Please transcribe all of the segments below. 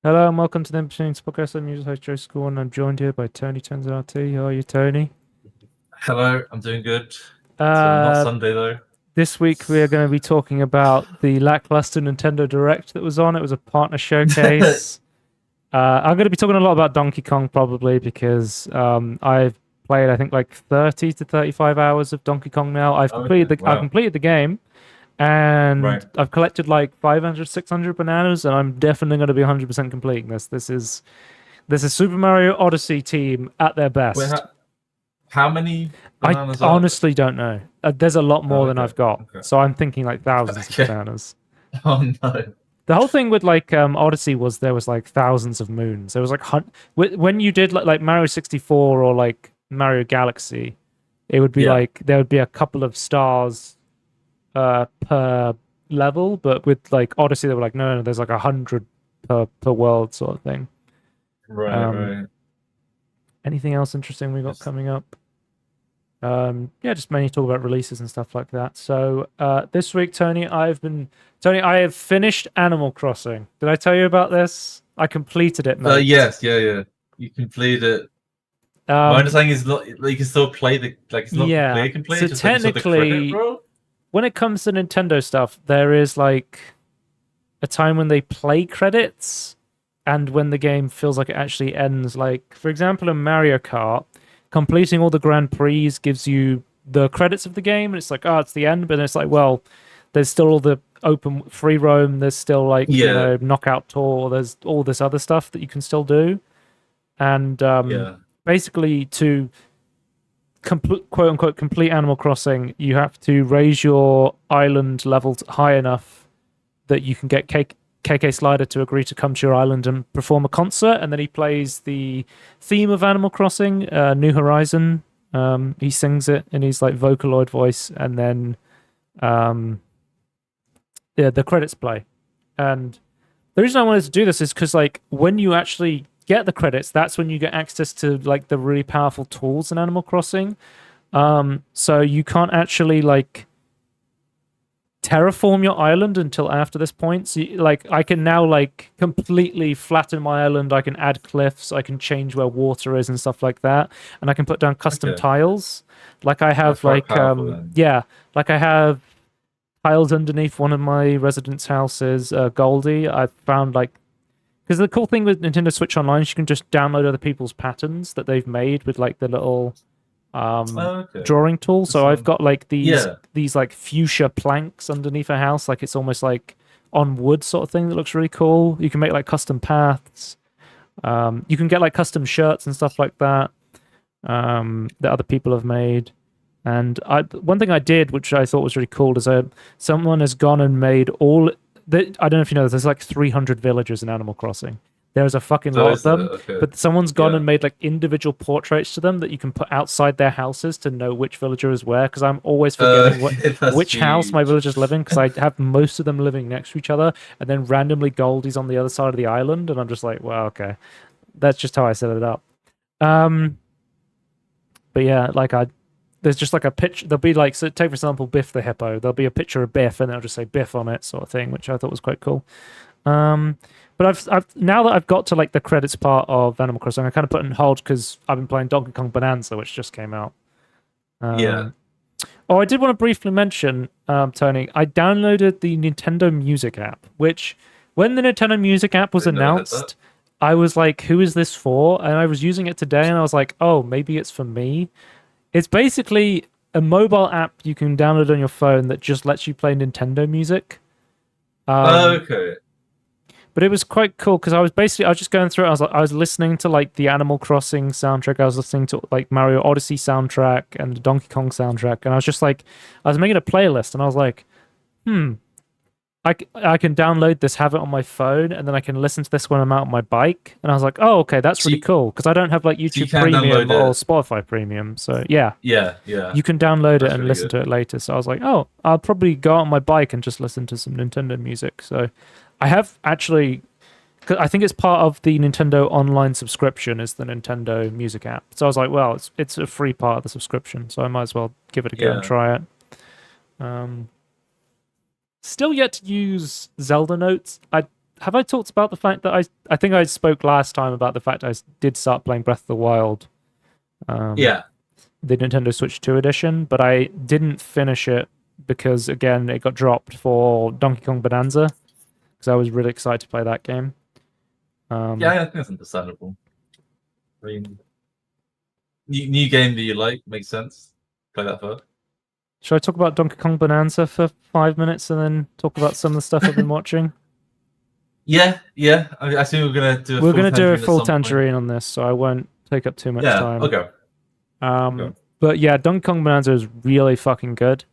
Hello and welcome to the Inbetween Podcast. I'm your host Joe School and I'm joined here by Tony Tenzarti. How are you, Tony? Hello, I'm doing good. It's not Uh, Sunday though. this week we are going to be talking about the lackluster Nintendo Direct that was on. It was a partner showcase. I'm going to be talking a lot about Donkey Kong probably because I've played I think like 30 to 35 hours of Donkey Kong now. I've completed Okay, the I've wow. completed the game and Right. I've collected like 500 600 bananas and I'm definitely going to be 100% completing this. This is Super Mario Odyssey team at their Wait, best. how many I bananas are there? honestly don't know. There's a lot Oh, more than okay. I've got, Okay. so I'm thinking like thousands of Okay. bananas. Oh no. The whole thing with like Odyssey was there was like thousands of moons. There was like when you did like Mario 64 or like Mario Galaxy, it would be Yeah. like there would be a couple of stars per level, but with like Odyssey, they were like no, there's like 100 per world sort of thing. Right, Um, right. anything else interesting we got Just coming up? Yeah, just mainly talk about releases and stuff like that. So this week, Tony, I have finished Animal Crossing. Did I tell you about this? I completed it, mate. yes, yeah. You completed it. My Um, understanding is not like you can still play it's not yeah. complete, So just like you saw the credit, technically, bro. when it comes to Nintendo stuff, there is like a time when they play credits and when the game feels like it actually ends. Like, for example, in Mario Kart, completing all the Grand Prix gives you the credits of the game, and it's like, oh, it's the end, but then it's like, well, there's still all the open free roam, there's still like, Yeah, knockout tour, there's all this other stuff that you can still do. And yeah. basically, to quote unquote complete Animal Crossing, you have to raise your island level high enough that you can get KK Slider to agree to come to your island and perform a concert, and then he plays the theme of Animal Crossing, New Horizon. He sings it in his like Vocaloid voice, and then um, yeah, the credits play. And the reason I wanted to do this is because like when you actually get the credits, that's when you get access to like the really powerful tools in Animal Crossing. So you can't actually like terraform your island until after this point. So like I can now like completely flatten my island. I can add cliffs. I can change where water is and stuff like that. And I can put down custom Okay. tiles. Like I That's have quite like powerful then. yeah, like I have tiles underneath one of my residents' houses. Goldie, I found like because the cool thing with Nintendo Switch Online is you can just download other people's patterns that they've made with like the little Okay. drawing tool. So I've So got like yeah. these like fuchsia planks underneath a house, like it's almost like on wood sort of thing that looks really cool. You can make like custom paths. You can get like custom shirts and stuff like that that other people have made. And one thing I did, which I thought was really cool, is someone has gone and made all. I don't know if you know, there's like 300 villagers in Animal Crossing. There's a fucking So lot of is it them, okay. but someone's gone Yeah. and made like individual portraits to them that you can put outside their houses to know which villager is where. Because I'm always forgetting That's which house my huge. villagers live in, because I have most of them living next to each other, and then randomly Goldie's on the other side of the island, and I'm just like, well, okay, that's just how I set it up. Um, but yeah, like there's just like a picture. There'll be like, so take for example, Biff the hippo. There'll be a picture of Biff, and it'll just say Biff on it, sort of thing, which I thought was quite cool. But I've now that I've got to like the credits part of Animal Crossing, I kind of put it on hold because I've been playing Donkey Kong Bonanza, which just came out. Yeah. Oh, I did want to briefly mention, Tony, I downloaded the Nintendo Music app, which when the Nintendo Music app was Didn't know I had that. announced, I was like, who is this for? And I was using it today and I was like, oh, maybe it's for me. It's basically a mobile app you can download on your phone that just lets you play Nintendo music. Okay. But it was quite cool because I was just going through it. I was listening to like the Animal Crossing soundtrack. I was listening to like Mario Odyssey soundtrack and the Donkey Kong soundtrack, and I was just like, I was making a playlist, and I was like, I can download this, have it on my phone, and then I can listen to this when I'm out on my bike. And I was like, oh, okay, that's So really you, cool because I don't have like so you YouTube can Premium download or it. Spotify Premium. So yeah, Yeah. you can download it That's and really listen good. to it later. So I was like, oh, I'll probably go out on my bike and just listen to some Nintendo music. So I have actually, 'cause I think it's part of the Nintendo Online subscription is the Nintendo Music app. So I was like, well, it's a free part of the subscription, so I might as well give it a go and Yeah. try it. Um, Still yet to use Zelda notes. I have I talked about the fact that I think I spoke last time about the fact I did start playing Breath of the Wild. Yeah. The Nintendo Switch 2 edition, but I didn't finish it because, again, it got dropped for Donkey Kong Bonanza because I was really excited to play that game. Yeah, I think that's understandable. I mean, new game that you like makes sense. Play that first. Should I talk about Donkey Kong Bonanza for 5 minutes and then talk about some of the stuff I've been watching? Yeah. I assume we're gonna do. We're gonna do a full tangerine on this, so I won't take up too much time. Okay. But yeah, Donkey Kong Bonanza is really fucking good.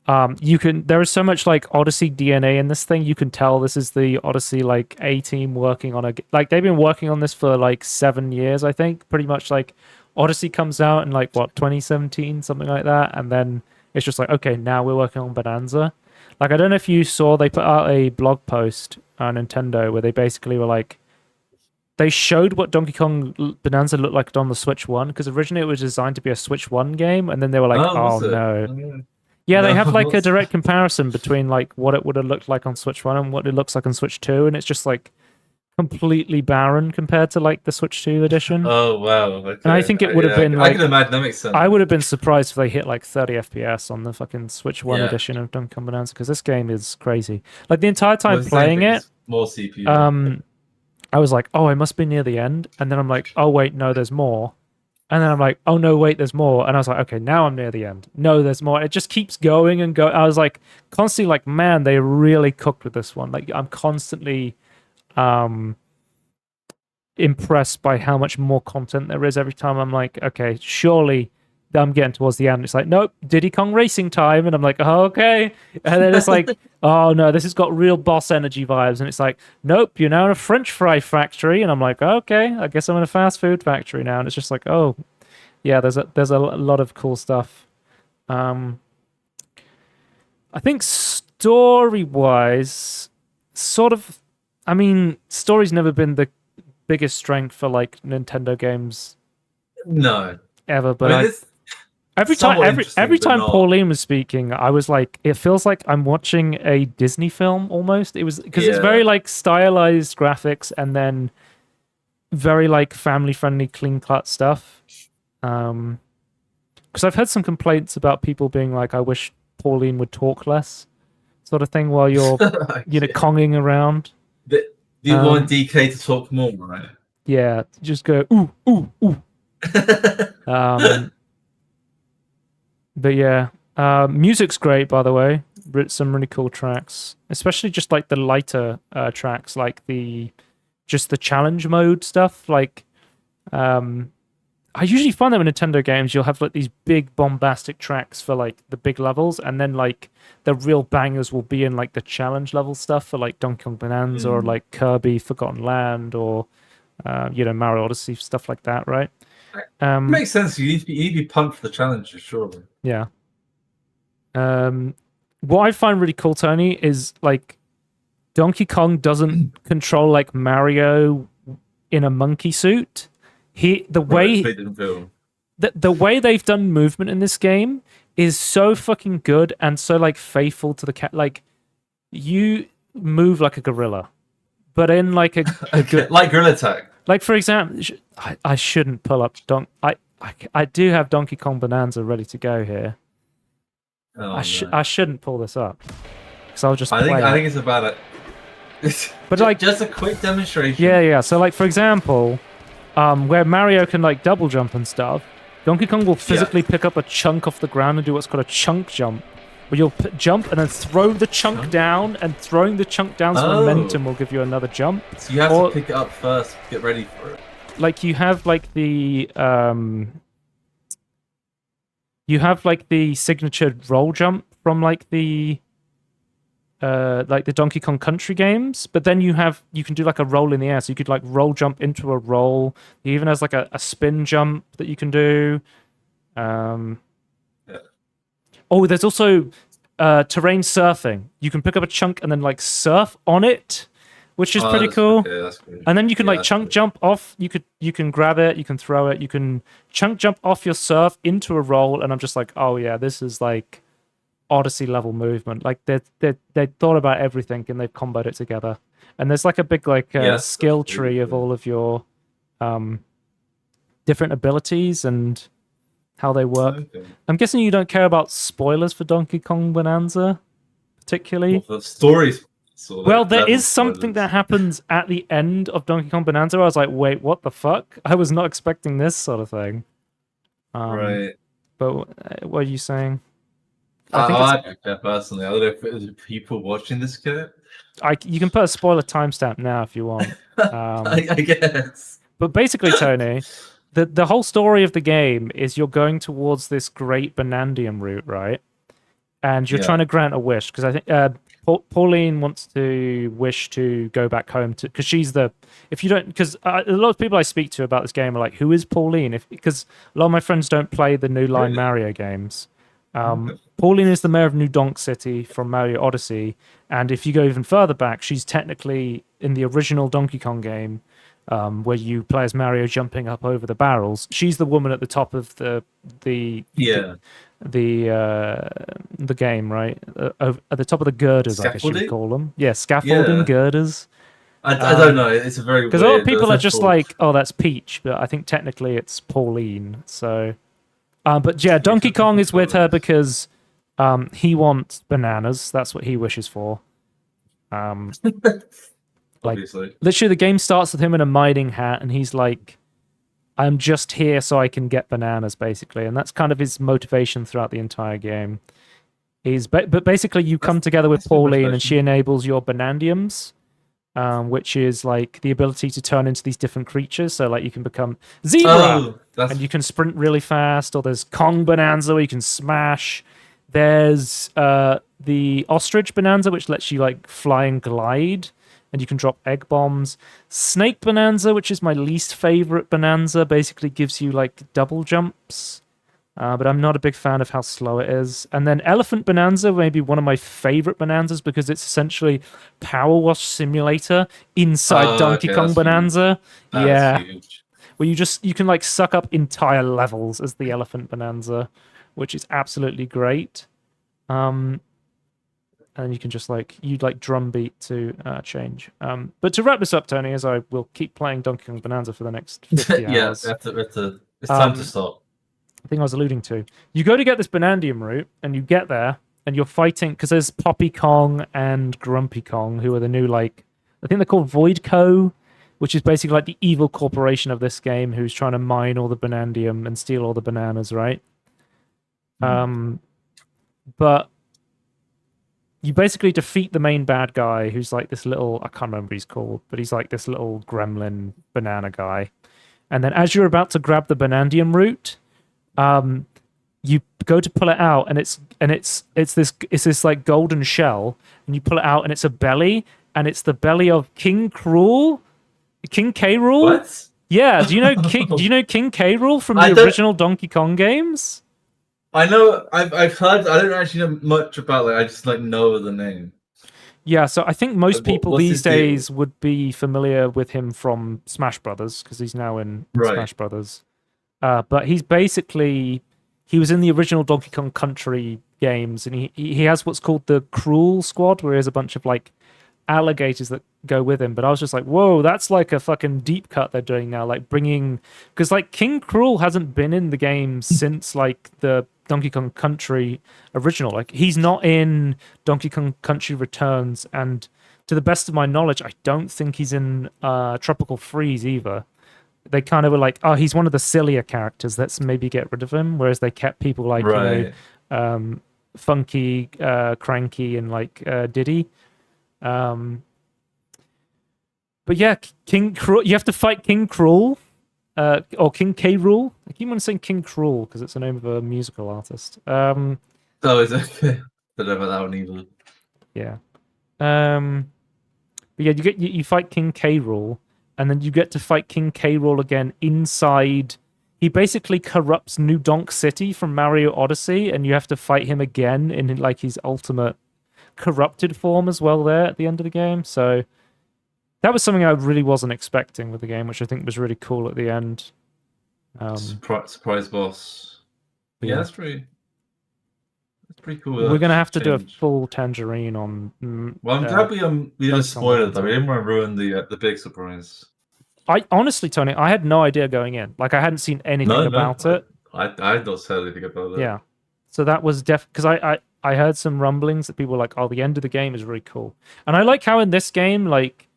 There is so much like Odyssey DNA in this thing. You can tell this is the Odyssey like A team working on like they've been working on this for like 7 years, I think. Pretty much like Odyssey comes out in like 2017, something like that, and then it's just like, okay, now we're working on Bonanza. Like, I don't know if you saw, they put out a blog post on Nintendo where they basically were like, they showed what Donkey Kong Bonanza looked like on the Switch 1, because originally it was designed to be a Switch 1 game, and then they were like, oh no. Yeah, they have like a direct comparison between like what it would have looked like on Switch 1 and what it looks like on Switch 2, and it's just like completely barren compared to like the Switch 2 edition. Oh wow. Okay. And I think it would have been like, I can imagine that makes sense. I would have been surprised if they hit like 30 FPS on the fucking Switch 1 Yeah. edition of Donkey Kong Bonanza, because this game is crazy. Like the entire time playing it, more CPU. I was like, oh, I must be near the end, and then I'm like, oh wait, no, there's more. And then I'm like, oh no, wait, there's more. And I was like, okay, now I'm near the end. No, there's more. It just keeps going and go. I was like, constantly like, man, they really cooked with this one. Like, I'm constantly impressed by how much more content there is every time. I'm like, okay, surely I'm getting towards the end. It's like, nope, Diddy Kong racing time. And I'm like, oh, okay. And then it's like, oh no, this has got real boss energy vibes. And it's like, nope, you're now in a French fry factory. And I'm like, okay, I guess I'm in a fast food factory now. And it's just like, oh, yeah, there's a lot of cool stuff. I think story-wise, sort of, I mean, story's never been the biggest strength for like Nintendo games. No. Ever, but I mean, every time Pauline was speaking, I was like, it feels like I'm watching a Disney film almost. It was because it's very like stylized graphics and then very like family friendly, clean cut stuff. Because I've heard some complaints about people being like, I wish Pauline would talk less, sort of thing, while you're conging around. You want DK to talk more, right? Yeah, just go ooh ooh ooh. But yeah, music's great, by the way. Some really cool tracks, especially just like the lighter tracks, like the challenge mode stuff. Like, I usually find that with Nintendo games, you'll have like these big bombastic tracks for like the big levels, and then like the real bangers will be in like the challenge level stuff for like Donkey Kong Bonanza or like Kirby Forgotten Land or Mario Odyssey, stuff like that, right? Makes sense. You need to be pumped for the challenges, surely. Yeah. What I find really cool, Tony, is like Donkey Kong doesn't control like Mario in a monkey suit. The way they've done movement in this game is so fucking good and so like faithful to the cat. Like, you move like a gorilla, but in like like Gorilla Tag. Like, for example, I shouldn't pull up I do have Donkey Kong Bonanza ready to go here. Oh, I shouldn't pull this up because I'll just. I think it's about it. But like, just a quick demonstration. Yeah. So like, for example, where Mario can like double jump and stuff, Donkey Kong will physically pick up a chunk off the ground and do what's called a chunk jump, where you'll jump and then throw the chunk down, and throwing the chunk down's momentum will give you another jump. So you have to pick it up first, get ready for it. Like, you have like the signature roll jump from like the Donkey Kong Country games, but then you can do like a roll in the air, so you could like roll jump into a roll. It even has like a spin jump that you can do. Oh, there's also terrain surfing. You can pick up a chunk and then like surf on it, which is pretty cool. Okay, that's cool. And then you can like chunk jump off. You can grab it, you can throw it, you can chunk jump off your surf into a roll. And I'm just like, oh yeah, this is Odyssey level movement. Like they thought about everything and they've comboed it together. And there's like a big skill tree of all of your different abilities and how they work. Okay. I'm guessing you don't care about spoilers for Donkey Kong Bonanza, particularly. Well, the stories. Sort of Well, there level is something spoilers. that happens at the end of Donkey Kong Bonanza. I was like, wait, what the fuck? I was not expecting this sort of thing. Right. But what are you saying? I don't care personally. I don't know if there's people watching this kid. You can put a spoiler timestamp now if you want. I guess. But basically, Tony, the whole story of the game is you're going towards this great Banandium route, right? And you're trying to grant a wish because I think Pauline wants to wish to go back home to because she's the if you don't because a lot of people I speak to about this game are like, who is Pauline? Because a lot of my friends don't play the New Line Mario games. Pauline is the mayor of New Donk City from Mario Odyssey, and if you go even further back, she's technically in the original Donkey Kong game, where you play as Mario jumping up over the barrels. She's the woman at the top of the game, right? At the top of the girders, I guess you would call them. Yeah, scaffolding girders. I don't know. It's a very because a lot of people are just like, oh, that's Peach, but I think technically it's Pauline. So, but yeah, Donkey Kong is with her because he wants bananas. That's what he wishes for. Obviously. Literally, the game starts with him in a mining hat, and he's like, I'm just here so I can get bananas, basically. And that's kind of his motivation throughout the entire game. But basically, you come together with Pauline, and she enables your Banandiums, which is like the ability to turn into these different creatures. So, like, you can become Zebra, and you can sprint really fast. Or there's Kong Bananza, where you can smash. There's the Ostrich Bonanza, which lets you, like, fly and glide. And you can drop egg bombs. Snake Bonanza, which is my least favorite Bonanza, basically gives you like double jumps. But I'm not a big fan of how slow it is. And then Elephant Bonanza, maybe one of my favorite Bonanzas because it's essentially Power Wash Simulator inside Donkey Kong Bonanza. Huge. Where you can like suck up entire levels as the Elephant Bonanza, which is absolutely great. And you can just drum beat to change. But to wrap this up, Tony, as I will keep playing Donkey Kong Bonanza for the next 50 hours. It's time to stop. The thing I was alluding to. You go to get this Banandium route, and you get there, and you're fighting, because there's Poppy Kong and Grumpy Kong, who are the new, I think they're called Void Co., which is basically like the evil corporation of this game, who's trying to mine all the Banandium and steal all the bananas, right? But you basically defeat the main bad guy, who's like this little, I can't remember what he's called, but he's like this little gremlin banana guy. And then as you're about to grab the Banandium root, you go to pull it out, and it's this like golden shell, and you pull it out, and it's a belly, and it's the belly of King K. Rool. What? Yeah, do you know King K. Rool from the original Donkey Kong games? I know. I've heard. I don't actually know much about it. I just know the name. Yeah, so I think most people these days would be familiar with him from Smash Brothers because he's now in Smash Brothers. But he's basically he was in the original Donkey Kong Country games, and he has what's called the Cruel Squad, where he has a bunch of like alligators that go with him. But I was just like, whoa, that's like a fucking deep cut they're doing now, like bringing because like King Cruel hasn't been in the game since like the Donkey Kong Country original. Like he's not in Donkey Kong Country Returns, and to the best of my knowledge, I don't think he's in Tropical Freeze either. They kind of were like, oh, he's one of the sillier characters. Let's maybe get rid of him. Whereas they kept people like Funky, Cranky, and like Diddy. But yeah, King Cruel. You have to fight King Cruel. Or King K. Rool. I keep on saying King Cruel because it's the name of a musical artist. Oh, is it? Don't know about that one either. Yeah. But yeah, you fight King K. Rool, and then you get to fight King K. Rool again inside. He basically corrupts New Donk City from Mario Odyssey, and you have to fight him again in like his ultimate corrupted form as well there at the end of the game. So that was something I really wasn't expecting with the game, which I think was really cool at the end. Surprise boss. Yeah, that's pretty. It's pretty cool. We're gonna have to do a change. full tangerine on. Well, I'm glad we didn't spoil it though. Bananza. We didn't want to ruin the big surprise. I honestly, Tony, I had no idea going in. Like, I hadn't seen anything about it. I don't say anything about it. Yeah, so that was because I heard some rumblings that people were like, "Oh, the end of the game is really cool," and I like how in this game, like,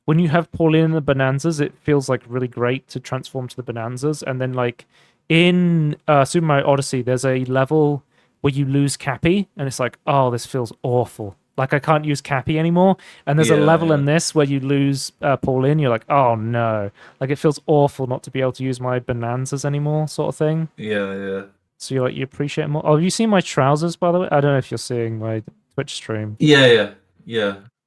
when you have Pauline and the Bananzas, it feels like really great to transform to the Bananzas, and then like in Super Mario Odyssey, there's a level where you lose Cappy, and it's like, oh, this feels awful. Like, I can't use Cappy anymore. And there's a level in this where you lose Pauline. You're like, oh, no. Like, it feels awful not to be able to use my Bananzas anymore, sort of thing. Yeah. So you're like, you appreciate it more. Oh, have you seen my trousers, by the way? I don't know if you're seeing my Twitch stream. Yeah.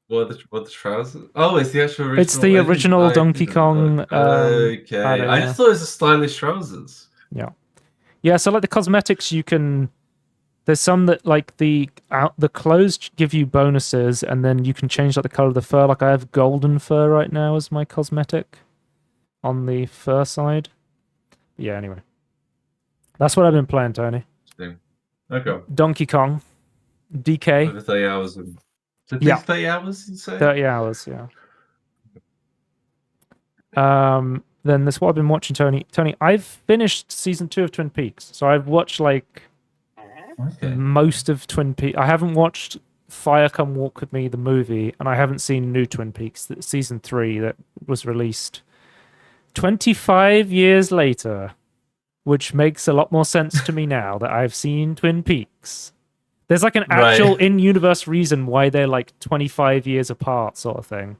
What the trousers? Oh, it's the actual original. It's the original Donkey Kong. Okay. I just thought it was the stylish trousers. Yeah, so like the cosmetics you can... There's some that like the clothes give you bonuses, and then you can change like the color of the fur. Like I have golden fur right now as my cosmetic on the fur side. Yeah, anyway. That's what I've been playing, Tony. Okay. Donkey Kong. DK. Over 30 hours. 30 hours, you say? 30 hours, yeah. Then that's what I've been watching, Tony. Tony, I've finished season 2 of Twin Peaks. So I've watched like most of Twin Peaks. I haven't watched Fire Come Walk With Me, the movie, and I haven't seen New Twin Peaks, season 3 that was released 25 years later, which makes a lot more sense to me now that I've seen Twin Peaks. There's like an actual in-universe reason why they're like 25 years apart, sort of thing.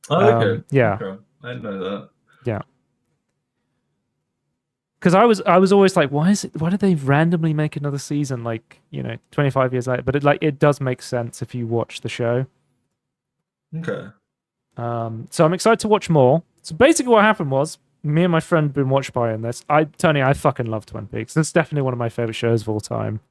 Oh, okay. Yeah. Okay. I didn't know that. Yeah. Because I was always like, why did they randomly make another season 25 years later? But it does make sense if you watch the show. Okay. So I'm excited to watch more. So basically what happened was me and my friend had been watch partying this. Tony, I fucking love Twin Peaks. It's definitely one of my favorite shows of all time.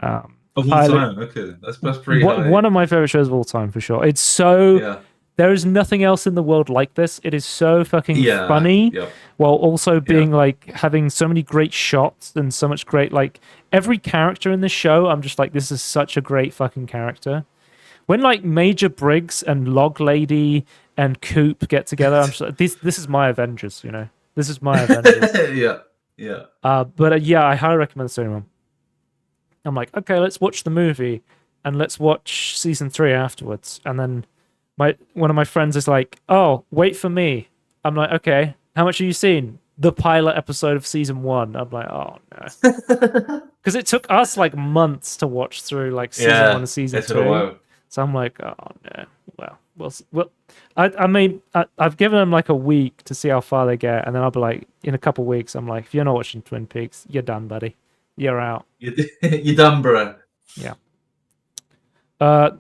Of all time? Okay. That's pretty high. One of my favorite shows of all time for sure. It's so... Yeah. There is nothing else in the world like this. It is so fucking funny, while also being like having so many great shots and so much great every character in the show. I'm just like, this is such a great fucking character. When like Major Briggs and Log Lady and Coop get together, I'm just like, this is my Avengers. You know, this is my Avengers. yeah. But I highly recommend this to anyone. I'm like, okay, let's watch the movie and let's watch season 3 afterwards, and then. One of my friends is like, oh, wait for me. I'm like, okay, how much have you seen? The pilot episode of season 1. I'm like, oh no. Because it took us like months to watch through season 1 and season 2. So I'm like, oh no. Well, I mean, I've given them like a week to see how far they get, and then I'll be like, in a couple of weeks, I'm like, if you're not watching Twin Peaks, you're done, buddy. You're out. You're done, bro. Yeah. I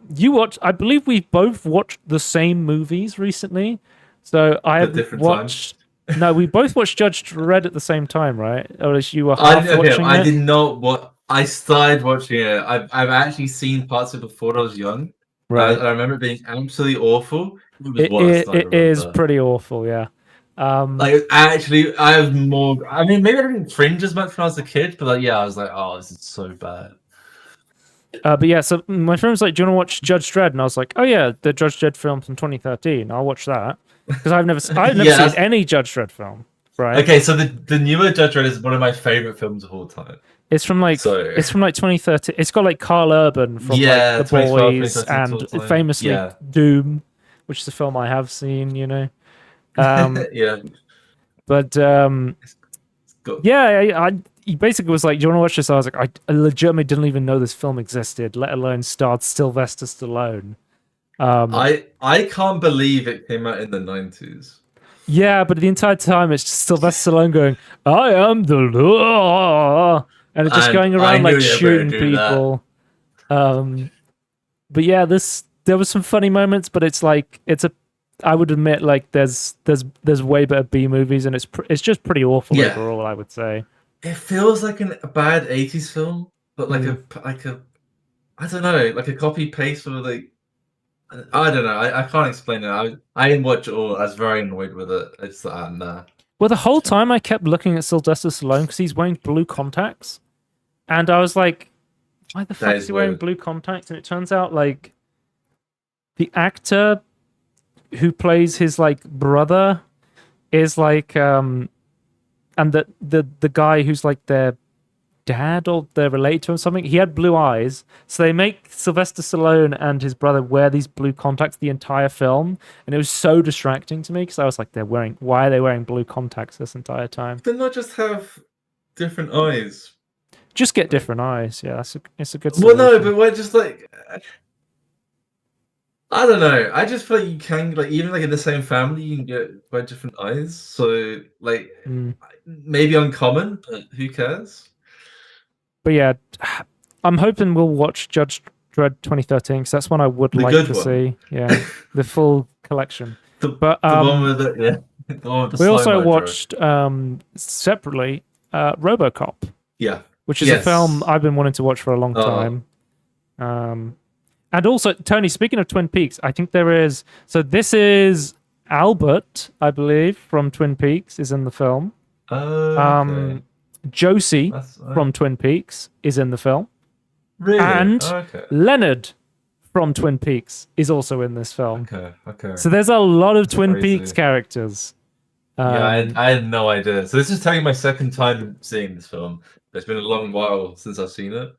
believe we both watched the same movies recently. So I have watched. No, we both watched Judge Dredd at the same time, right? Or as you were watching it? I did not. I started watching it. I've actually seen parts of it before I was young. Right. I remember it being absolutely awful. It is pretty awful, yeah. Actually, I have more. I mean, maybe I didn't cringe as much when I was a kid, but I was like, oh, this is so bad. But yeah, so my friend was like, do you want to watch Judge Dredd? And I was like, oh yeah, the Judge Dredd film from 2013. I'll watch that. Because I've never seen any Judge Dredd film, right? Okay, so the newer Judge Dredd is one of my favorite films of all time. It's from 2013. It's got like Carl Urban from The Boys and famously Doom, which is a film I have seen, you know. But he basically was like, do you want to watch this? I was like, I legitimately didn't even know this film existed, let alone starred Sylvester Stallone. I can't believe it came out in the 90s. Yeah, but the entire time it's just Sylvester Stallone going, I am the law, and it's just going around like shooting people. But yeah, there was some funny moments, but it's like I would admit like there's way better B movies, and it's just pretty awful overall, I would say. It feels like a bad 80s film, but like a I don't know, like a copy paste or I don't know. I can't explain it. I didn't watch it all. I was very annoyed with it. It's nah. Well, the whole time I kept looking at Sylvester Stallone because he's wearing blue contacts, and I was like, why the That fuck is is he wearing weird. blue contacts? And it turns out like the actor who plays his like brother is like and the guy who's like their dad or they're related to him or something, he had blue eyes. So they make Sylvester Stallone and his brother wear these blue contacts the entire film, and it was so distracting to me because I was like, why are they wearing blue contacts this entire time? They not just have different eyes. Just get different eyes. Yeah, it's a good Well, solution. no, but we're just like, I don't know. I just feel like you can, like, even like in the same family, you can get quite different eyes. So, like, maybe uncommon, but who cares? But yeah, I'm hoping we'll watch Judge Dredd 2013 because that's one I would The like good to one. see. Yeah, the full collection. The But one with the the one with the we also slow-mo watched separately RoboCop. Yeah. Which is a film I've been wanting to watch for a long time. And also, Tony, speaking of Twin Peaks, I think there is... So this is Albert, I believe, from Twin Peaks is in the film. Okay. Josie from Twin Peaks is in the film. Really? And Okay. Leonard from Twin Peaks is also in this film. Okay. So there's a lot of Twin crazy. Peaks characters. Yeah, I had no idea. So this is telling my second time seeing this film. It's been a long while since I've seen it.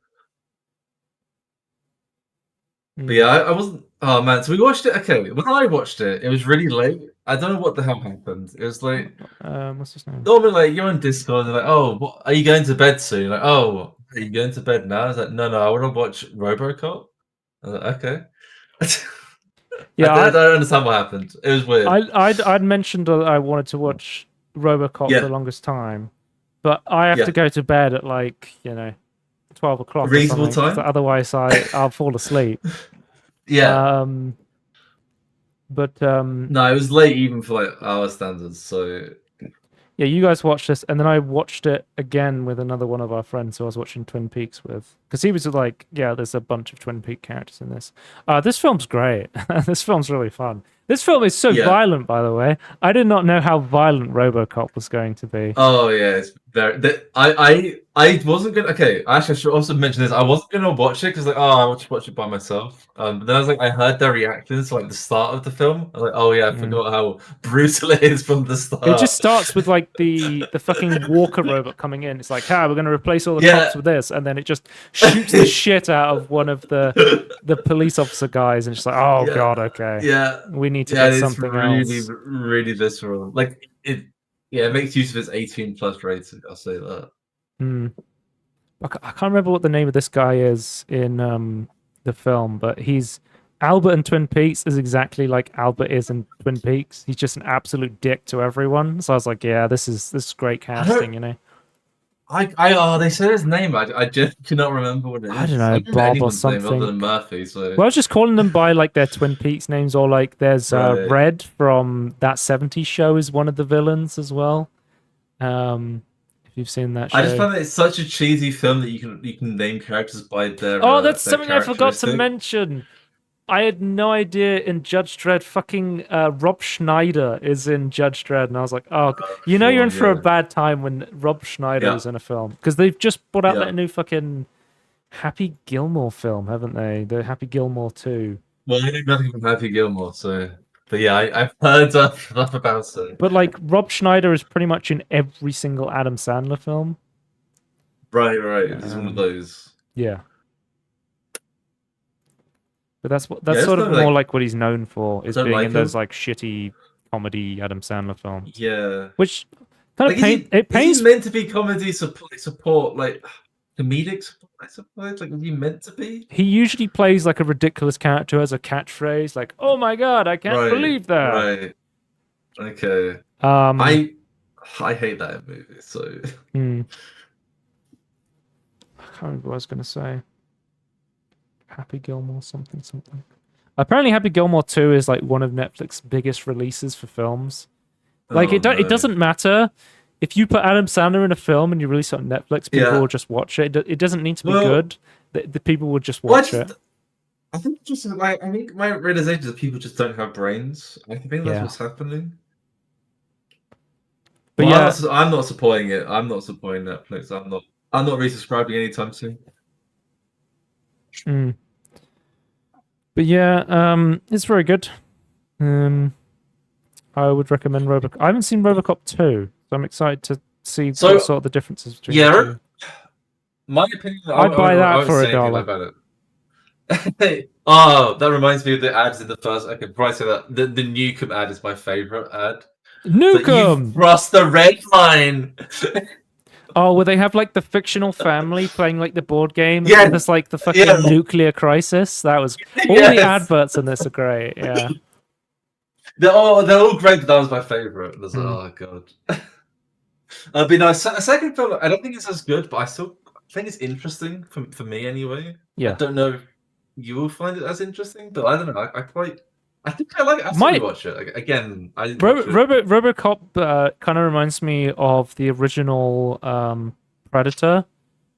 But yeah, I wasn't. Oh man, so we watched it. Okay, when I watched it, it was really late. I don't know what the hell happened. It was like, what's his name? normally, like you're on Discord, and they're like, "Oh, what, are you going to bed soon?" Like, "Oh, are you going to bed now?" I was like, "No, I want to watch RoboCop." I was like, "Okay." Yeah, I don't understand what happened. It was weird. I'd mentioned that I wanted to watch RoboCop for the longest time, but I have to go to bed at 12 o'clock. Reasonable or something, time. Otherwise, I'll fall asleep. Yeah. But no, it was late even for like our standards. So yeah, you guys watched this, and then I watched it again with another one of our friends who I was watching Twin Peaks with, because he was like, "Yeah, there's a bunch of Twin Peaks characters in this. This film's great. This film's really fun. This film is so violent, by the way. I did not know how violent RoboCop was going to be. Oh yeah, it's very. I wasn't gonna. Okay, actually, I should also mention this. I wasn't gonna watch it because like, I want to watch it by myself. But then I was like, I heard their reactions to like the start of the film. I was like, oh yeah, I forgot how brutal it is from the start. It just starts with like the fucking Walker robot coming in. It's like, we're gonna replace all the cops with this, and then it just shoots the shit out of one of the police officer guys, and it's like, oh god, okay, we need to get something else. Really visceral. Like it. Yeah, it makes use of its 18+ rating. I'll say that. I can't remember what the name of this guy is in the film, but he's Albert in Twin Peaks is exactly like Albert is in Twin Peaks. He's just an absolute dick to everyone. So I was like, yeah, this is great casting, you know. They said his name. I just cannot remember what it is. I don't know, Bob or something. Name other than Murphy. So well, I was just calling them by like their Twin Peaks names, or like there's Red from That 70s Show is one of the villains as well. If you've seen that show. I just find that it's such a cheesy film that you can name characters by their. Oh, that's something I forgot to mention. I had no idea in Judge Dredd. Fucking Rob Schneider is in Judge Dredd, and I was like, "Oh, you're in for a bad time when Rob Schneider is in a film because they've just brought out that new fucking Happy Gilmore film, haven't they? The Happy Gilmore 2. Well, I know nothing from Happy Gilmore, so but yeah, I've heard enough about it. But like Rob Schneider is pretty much in every single Adam Sandler film. Right. He's one of those. Yeah. But that's sort of more like what he's known for, is being in those like shitty comedy Adam Sandler films. Yeah. Which kind of is he meant to be comedy support, like comedic support, I suppose? Like, is he meant to be? He usually plays like a ridiculous character as a catchphrase, like, "Oh my god, I can't believe that." Right. Okay. I hate that movie, so I can't remember what I was gonna say. Happy Gilmore something. Apparently Happy Gilmore 2 is like one of Netflix's biggest releases for films. Like it doesn't matter if you put Adam Sandler in a film and you release it on Netflix, people will just watch it. It doesn't need to be good. The people will just watch it. I think my realization is that people just don't have brains. I think that's what's happening. But I'm not supporting it. I'm not supporting Netflix. I'm not resubscribing anytime soon. Mm. But yeah, it's very good. I would recommend Robocop. I haven't seen Robocop 2, so I'm excited to see So what sort of the differences between the yeah, two. my opinion. I'd buy I that won't for say anything $1. about it. Oh, that reminds me of the ads in the first. Okay, before I say that, the Newcomb ad is my favorite ad. But you've Nukem! crossed the red line. Oh, where they have like the fictional family playing like the board game. Yeah. And there's like the fucking Yeah. nuclear crisis. That was all Yes. the adverts in this are great. Yeah. They're all great, but that was my favorite. It was like, Mm. oh god. But no, a second film. I don't think it's as good, but I still think it's interesting for me anyway. I Yeah. don't know if you will find it as interesting, but I don't know. I think I like it. I still Might- watch it again. I didn't watch it. RoboCop kind of reminds me of the original Predator,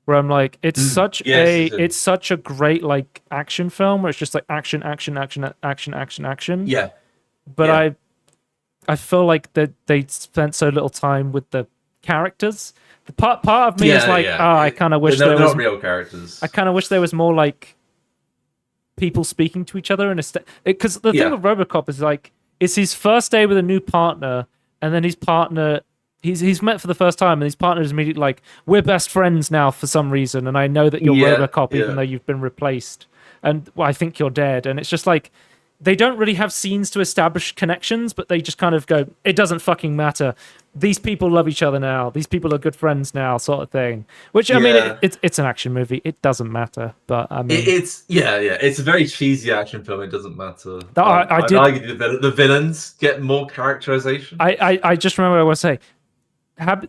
where I'm like, it's Yes, such a great like action film where it's just like action, action, action, action, action, action. Yeah, But yeah. I feel like that they spent so little time with the characters. The part of me is like, I kind of wish they're there was not real characters. I kind of wish there was more like people speaking to each other in a because the thing with RoboCop is like it's his first day with a new partner, and then his partner he's met for the first time, and his partner is immediately like, we're best friends now for some reason, and I know that you're RoboCop even though you've been replaced, and well, I think you're dead, and it's just like they don't really have scenes to establish connections, but they just kind of go, it doesn't fucking matter. These people love each other now. These people are good friends now, sort of thing. Which I mean, it's an action movie. It doesn't matter, but I mean, it's a very cheesy action film. It doesn't matter. I did. argue the villains get more characterization. I just remember I was saying,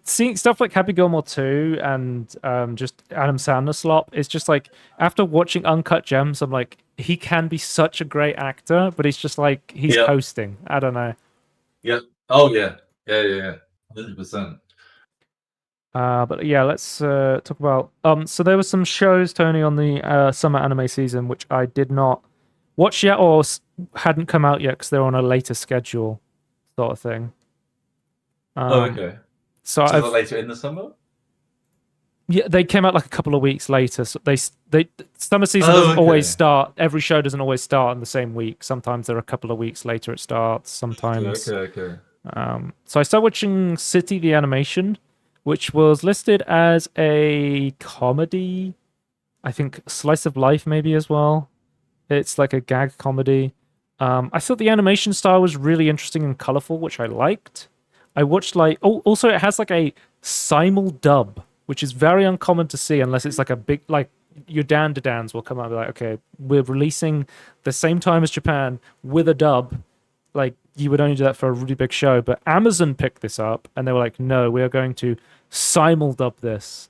seeing stuff like Happy Gilmore 2 and just Adam Sandler slop. It's just like after watching Uncut Gems, I'm like, he can be such a great actor, but he's just like he's coasting. I don't know. Yep. Oh yeah. 100%. But yeah, let's talk about. So there were some shows, Tony, on the summer anime season, which I did not watch yet or hadn't come out yet because they're on a later schedule, sort of thing. Okay. So later in the summer. Yeah, they came out like a couple of weeks later. So they summer season doesn't always start. Every show doesn't always start in the same week. Sometimes they're a couple of weeks later it starts. Sometimes. Okay. So I started watching City the Animation, which was listed as a comedy. I think slice of life maybe as well. It's like a gag comedy. I thought the animation style was really interesting and colorful, which I liked. I watched also it has like a simul dub, which is very uncommon to see unless it's like a big, like your Dan will come out and be like, okay, we're releasing the same time as Japan with a dub. Like you would only do that for a really big show, but Amazon picked this up and they were like, no, we are going to simul dub this.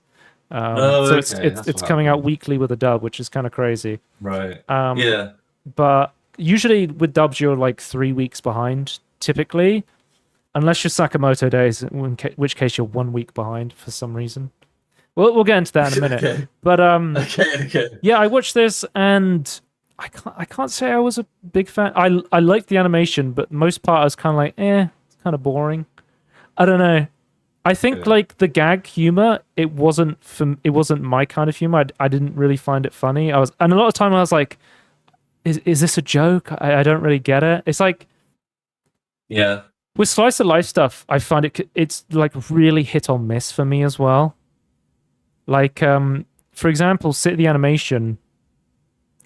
So it's coming out weekly with a dub, which is kind of crazy. Right. But usually with dubs, you're like 3 weeks behind, typically, unless you're Sakamoto Days, in which case you're 1 week behind for some reason. We'll get into that in a minute. Okay. But Okay. yeah, I watched this and I can't say I was a big fan. I liked the animation, but most part I was kind of like, it's kind of boring. I don't know. I think like the gag humor, it wasn't my kind of humor. I didn't really find it funny. And a lot of time I was like, is this a joke? I don't really get it. It's like, with slice of life stuff, I find it's like really hit or miss for me as well. Like, for example, City the Animation,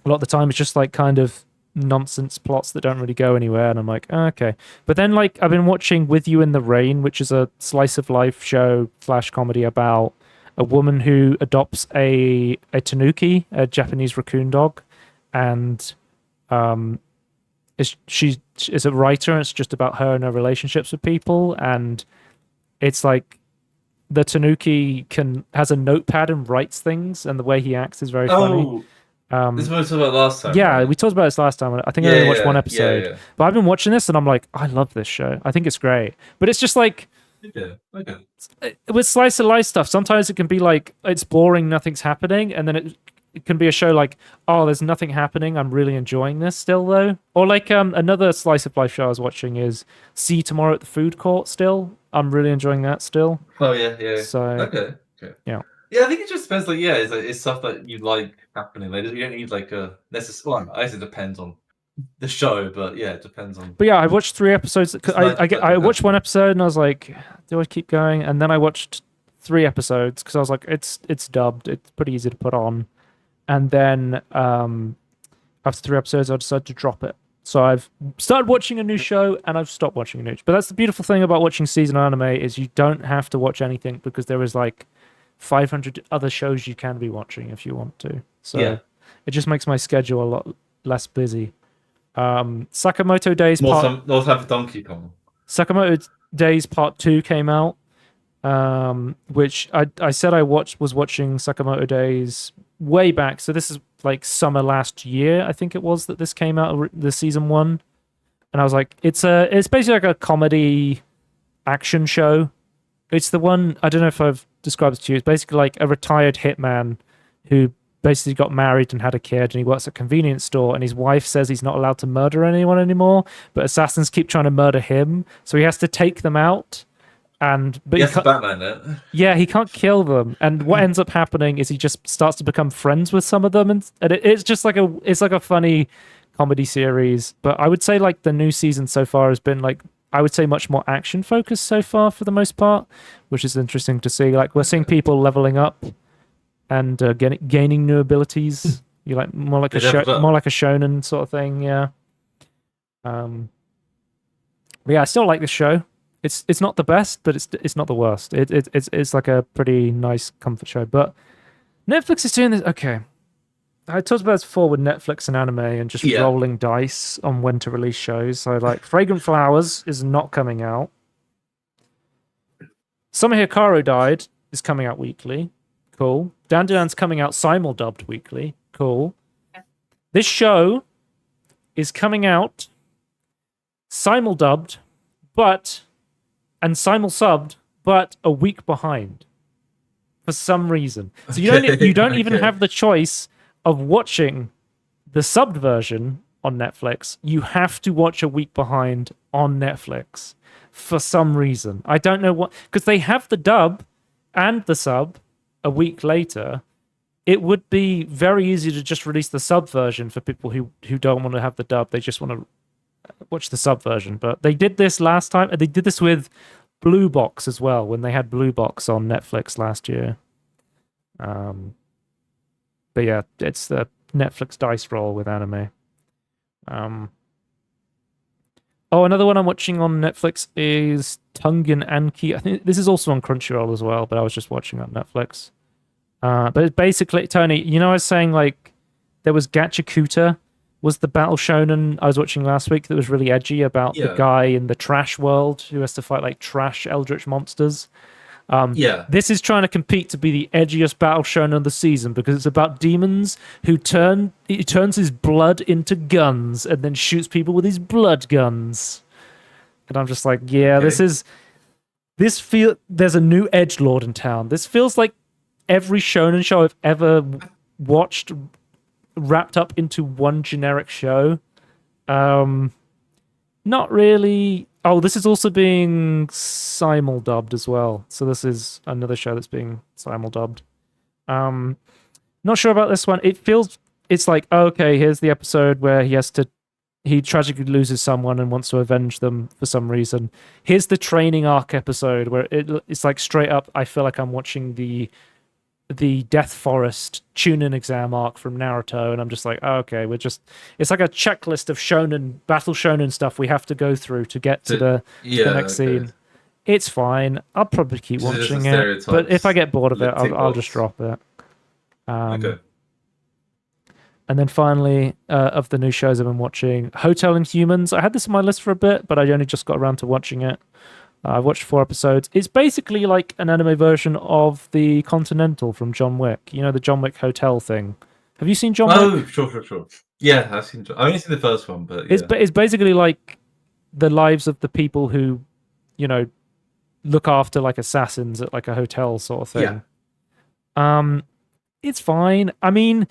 a lot of the time it's just like kind of nonsense plots that don't really go anywhere, and I'm like, okay. But then like I've been watching With You in the Rain, which is a slice of life show / comedy about a woman who adopts a tanuki, a Japanese raccoon dog, and she is a writer, and it's just about her and her relationships with people, and it's like the tanuki has a notepad and writes things, and the way he acts is very funny. This is what we talked about last time. Yeah, right? We talked about this last time. I think I only watched one episode. Yeah. But I've been watching this and I'm like, I love this show. I think it's great. But it's just like, with slice of life stuff, sometimes it can be like, it's boring, nothing's happening. And then it can be a show like, oh, there's nothing happening. I'm really enjoying this still, though. Or like another slice of life show I was watching is See You Tomorrow at the Food Court still. I'm really enjoying that still. Oh, yeah. So, Okay. Yeah. Yeah, I think it just depends. Like, yeah, it's stuff that you like happening. Like, you don't need like a necessary. Well, I guess it depends on the show, but yeah, it depends on. But yeah, I watched 3 episodes. It's nice that I you watched have one one. episode and I was like, do I keep going? And then I watched 3 episodes because I was like, it's dubbed. It's pretty easy to put on. And then after 3 episodes, I decided to drop it. So I've started watching a new show and I've stopped watching a new. But that's the beautiful thing about watching seasonal anime is you don't have to watch anything because there is like 500 other shows you can be watching if you want to. So Yeah, it just makes my schedule a lot less busy. Sakamoto Days more time for Donkey Kong. Sakamoto Days Part 2 came out, which I said was watching Sakamoto Days way back. So this is like summer last year, I think it was that this came out, the season 1. And I was like, it's basically like a comedy action show. It's the one, I don't know if I've described it to you. It's basically like a retired hitman who basically got married and had a kid, and he works at a convenience store, and his wife says he's not allowed to murder anyone anymore, but assassins keep trying to murder him, so he has to take them out. But Yes, Batman. yeah, he can't kill them. And what ends up happening is he just starts to become friends with some of them, and it's just like a funny comedy series. But I would say like the new season so far has been like, I would say much more action focused so far for the most part, which is interesting to see. Like we're seeing people leveling up and gaining new abilities. You like more like more like a shonen sort of thing, yeah. But yeah, I still like the show. It's not the best, but it's not the worst. It's like a pretty nice comfort show. But Netflix is doing this. Okay, I talked about this before with Netflix and anime and just rolling dice on when to release shows. So like, Fragrant Flowers is not coming out. Summer Hikaru Died is coming out weekly. Cool. Dandan's coming out simul-dubbed weekly. Cool. This show is coming out simul-dubbed, and simul-subbed, but a week behind for some reason. So you don't even have the choice of watching the subbed version on Netflix. You have to watch a week behind on Netflix for some reason. I don't know what, because they have the dub and the sub a week later. It would be very easy to just release the sub version for people who don't want to have the dub. They just want to watch the sub version. But they did this last time. They did this with Blue Box as well, when they had Blue Box on Netflix last year. But yeah, it's the Netflix dice roll with anime. Another one I'm watching on Netflix is Tungen Anki. I think this is also on Crunchyroll as well, but I was just watching on Netflix. But it's basically, Tony, you know, I was saying like there was Gachakuta, was the battle shonen I was watching last week that was really edgy about the guy in the trash world who has to fight like trash eldritch monsters. This is trying to compete to be the edgiest battle shonen of the season because it's about demons who turns his blood into guns and then shoots people with his blood guns. And I'm just like, there's a new edgelord in town. This feels like every shonen show I've ever watched wrapped up into one generic show. Not really. Oh, this is also being simul-dubbed as well. So this is another show that's being simul-dubbed. Not sure about this one. It's like, okay, here's the episode where he tragically loses someone and wants to avenge them for some reason. Here's the training arc episode where it's like straight up, I feel like I'm watching the Death Forest Chunin exam arc from Naruto, and I'm just like, okay, it's like a checklist of battle shonen stuff we have to go through to get to the next scene. It's fine. I'll probably keep watching it, but if I get bored of it, I'll just drop it. Okay. And then finally, of the new shows I've been watching, Hotel Inhumans. I had this on my list for a bit, but I only just got around to watching it. I've watched 4 episodes. It's basically like an anime version of the Continental from John Wick. You know, the John Wick hotel thing. Have you seen John Wick? Oh, sure. Yeah, I've only seen the first one, but yeah. It's basically like the lives of the people who, you know, look after like assassins at like a hotel sort of thing. Yeah. It's fine. I mean,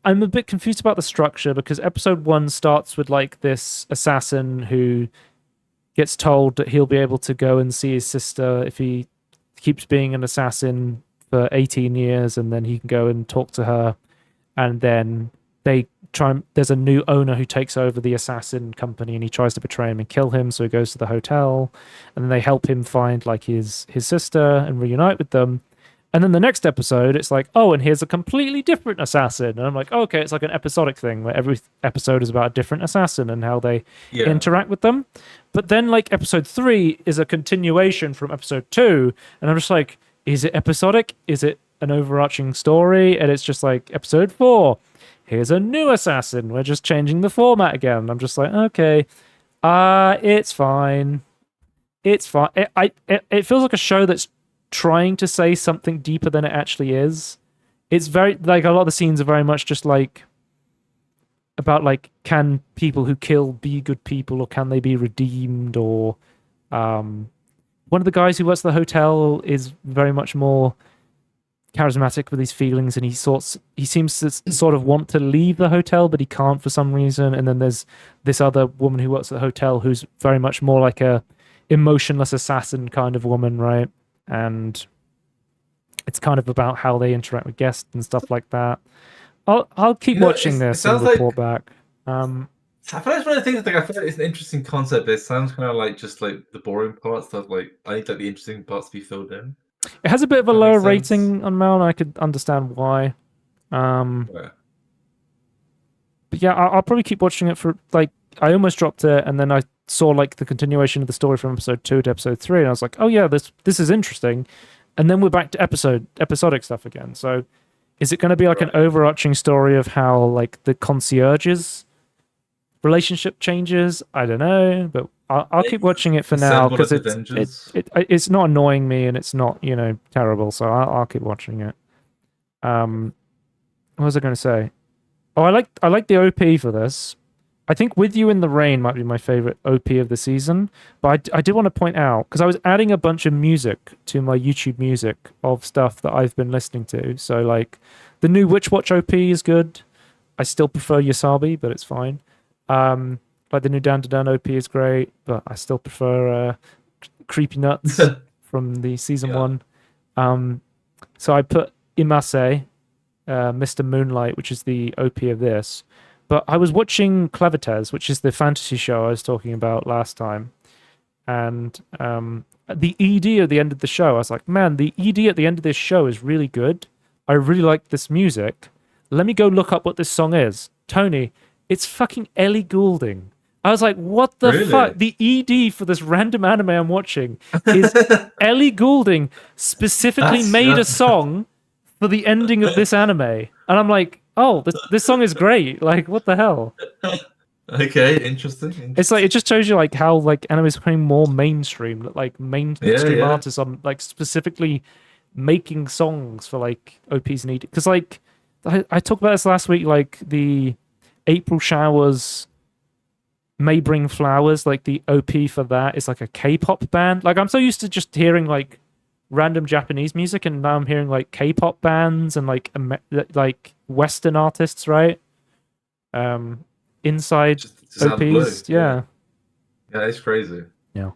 I'm a bit confused about the structure because episode 1 starts with like this assassin who gets told that he'll be able to go and see his sister if he keeps being an assassin for 18 years, and then he can go and talk to her, and then there's a new owner who takes over the assassin company, and he tries to betray him and kill him, so he goes to the hotel, and then they help him find like his sister and reunite with them. And then the next episode, it's like, oh, and here's a completely different assassin. And I'm like, okay, it's like an episodic thing where every episode is about a different assassin and how they interact with them. But then, like, episode 3 is a continuation from episode 2. And I'm just like, is it episodic? Is it an overarching story? And it's just like, episode 4, here's a new assassin. We're just changing the format again. And I'm just like, okay, it's fine. It's fine. It feels like a show that's trying to say something deeper than it actually is. It's very, like, a lot of the scenes are very much just like about like, can people who kill be good people, or can they be redeemed? Or one of the guys who works at the hotel is very much more charismatic with his feelings, and he seems to sort of want to leave the hotel, but he can't for some reason. And then there's this other woman who works at the hotel who's very much more like a emotionless assassin kind of woman, right? And it's kind of about how they interact with guests and stuff like that. I'll keep watching this and report back. I feel like it's one of the things. Like, I feel like it's an interesting concept, but it sounds kind of like just like the boring parts that like I need like the interesting parts to be filled in. It has a bit of a lower rating on Mel, and I could understand why. But yeah, I'll probably keep watching it for like. I almost dropped it, and then I saw like the continuation of the story from episode 2 to episode 3, and I was like, oh yeah, this is interesting. And then we're back to episodic stuff again. So is it going to be like an overarching story of how like the concierge's relationship changes? I don't know, but I'll keep watching it for now because it's not annoying me, and it's not, you know, terrible. So I'll keep watching it. What was I going to say? Oh, I like the OP for this. I think With You in the Rain might be my favorite OP of the season, but I did want to point out, because I was adding a bunch of music to my YouTube music of stuff that I've been listening to. So like the new Witch Watch OP is good. I still prefer Yasabi, but it's fine. Like the new Dan to Dan OP is great, but I still prefer Creepy Nuts from the season 1. So I put Imase, Mr. Moonlight, which is the OP of this. But I was watching Clevertez, which is the fantasy show I was talking about last time. And the ED at the end of the show, I was like, man, the ED at the end of this show is really good. I really like this music. Let me go look up what this song is. Tony, it's fucking Ellie Goulding. I was like, what the fuck? The ED for this random anime I'm watching is Ellie Goulding specifically made a song for the ending of this anime. And I'm like, oh, this song is great. Like, what the hell? Okay, interesting. It's like, it just shows you like how like anime is becoming more mainstream. Like mainstream artists are like specifically making songs for like OPs needed. Because like I talked about this last week. Like the April Showers May Bring Flowers. Like the OP for that is like a K-pop band. Like I'm so used to just hearing like random Japanese music, and now I'm hearing like K-pop bands and like Western artists, right? Inside just OPs, yeah, it's crazy. Yeah,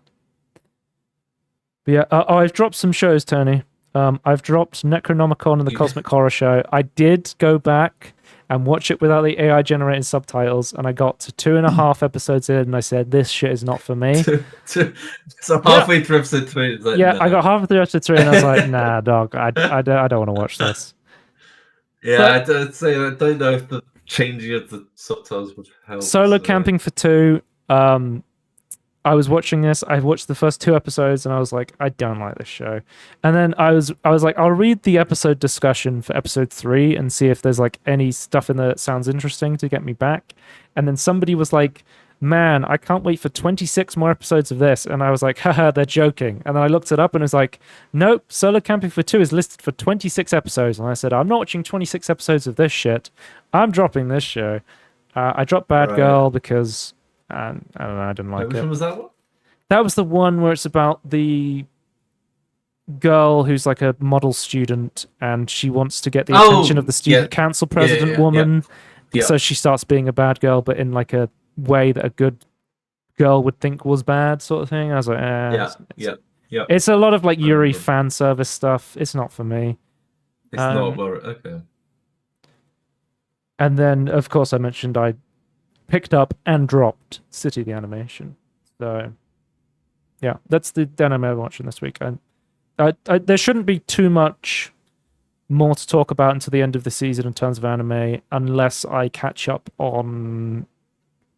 but yeah. I've dropped some shows, Tony. I've dropped Necronomicon and the Cosmic Horror Show. I did go back and watch it without the AI generated subtitles, and I got to 2.5 episodes in, and I said, this shit is not for me. So halfway through episode 3, like, no. I got halfway through episode 3, and I was like, nah, dog, I don't want to watch this. Yeah, but I don't know if the changing of the subtitles would help. Solo Camping for 2. I was watching this. I watched the first 2 episodes, and I was like, I don't like this show. And then I was like, I'll read the episode discussion for episode 3 and see if there's like any stuff in there that sounds interesting to get me back. And then somebody was like, man, I can't wait for 26 more episodes of this. And I was like, haha, they're joking. And then I looked it up, and it was like, nope, Solo Camping for 2 is listed for 26 episodes. And I said, I'm not watching 26 episodes of this shit. I'm dropping this show. I dropped Bad Girl because I don't know, I didn't like it. Which one was that one? That was the one where it's about the girl who's like a model student, and she wants to get the attention of the student council president woman. Yeah. So she starts being a bad girl, but in like a way that a good girl would think was bad, sort of thing. I was like, yeah. It's a lot of like Yuri fan service stuff. It's not for me. It's not well. Okay. And then, of course, I mentioned I picked up and dropped City the Animation. So, yeah, that's the anime I'm watching this week. And there shouldn't be too much more to talk about until the end of the season in terms of anime, unless I catch up on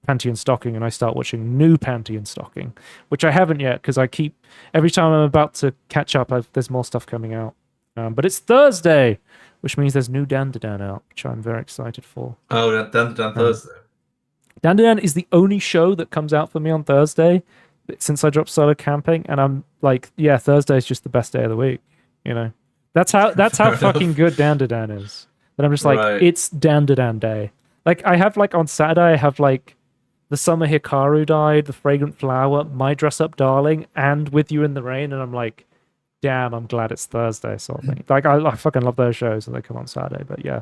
Panty and Stocking and I start watching new Panty and Stocking, which I haven't yet because every time I'm about to catch up, there's more stuff coming out. But it's Thursday, which means there's new Dan out, which I'm very excited for. Oh, Dan Thursday. Dan is the only show that comes out for me on Thursday since I dropped solo camping, and I'm like, yeah, Thursday is just the best day of the week. You know, that's how fucking good Dan is. That I'm just like, it's Dan day. Like I have like on Saturday, I have like The Summer Hikaru Died, The Fragrant Flower, My Dress Up Darling, and With You in the Rain, and I'm like, damn, I'm glad it's Thursday, sort of thing. Like I fucking love those shows and they come on Saturday. But yeah,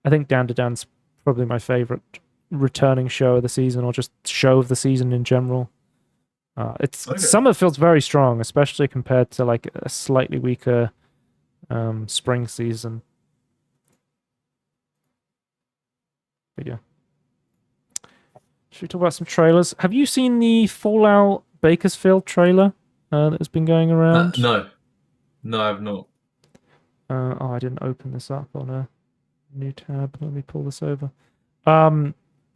I think Dan's probably my favorite returning show of the season, or just show of the season in general. Summer feels very strong, especially compared to like a slightly weaker spring season. But yeah, should we talk about some trailers? Have you seen the Fallout Bakersfield trailer that has been going around? No, I've not. I didn't open this up on a new tab. Let me pull this over.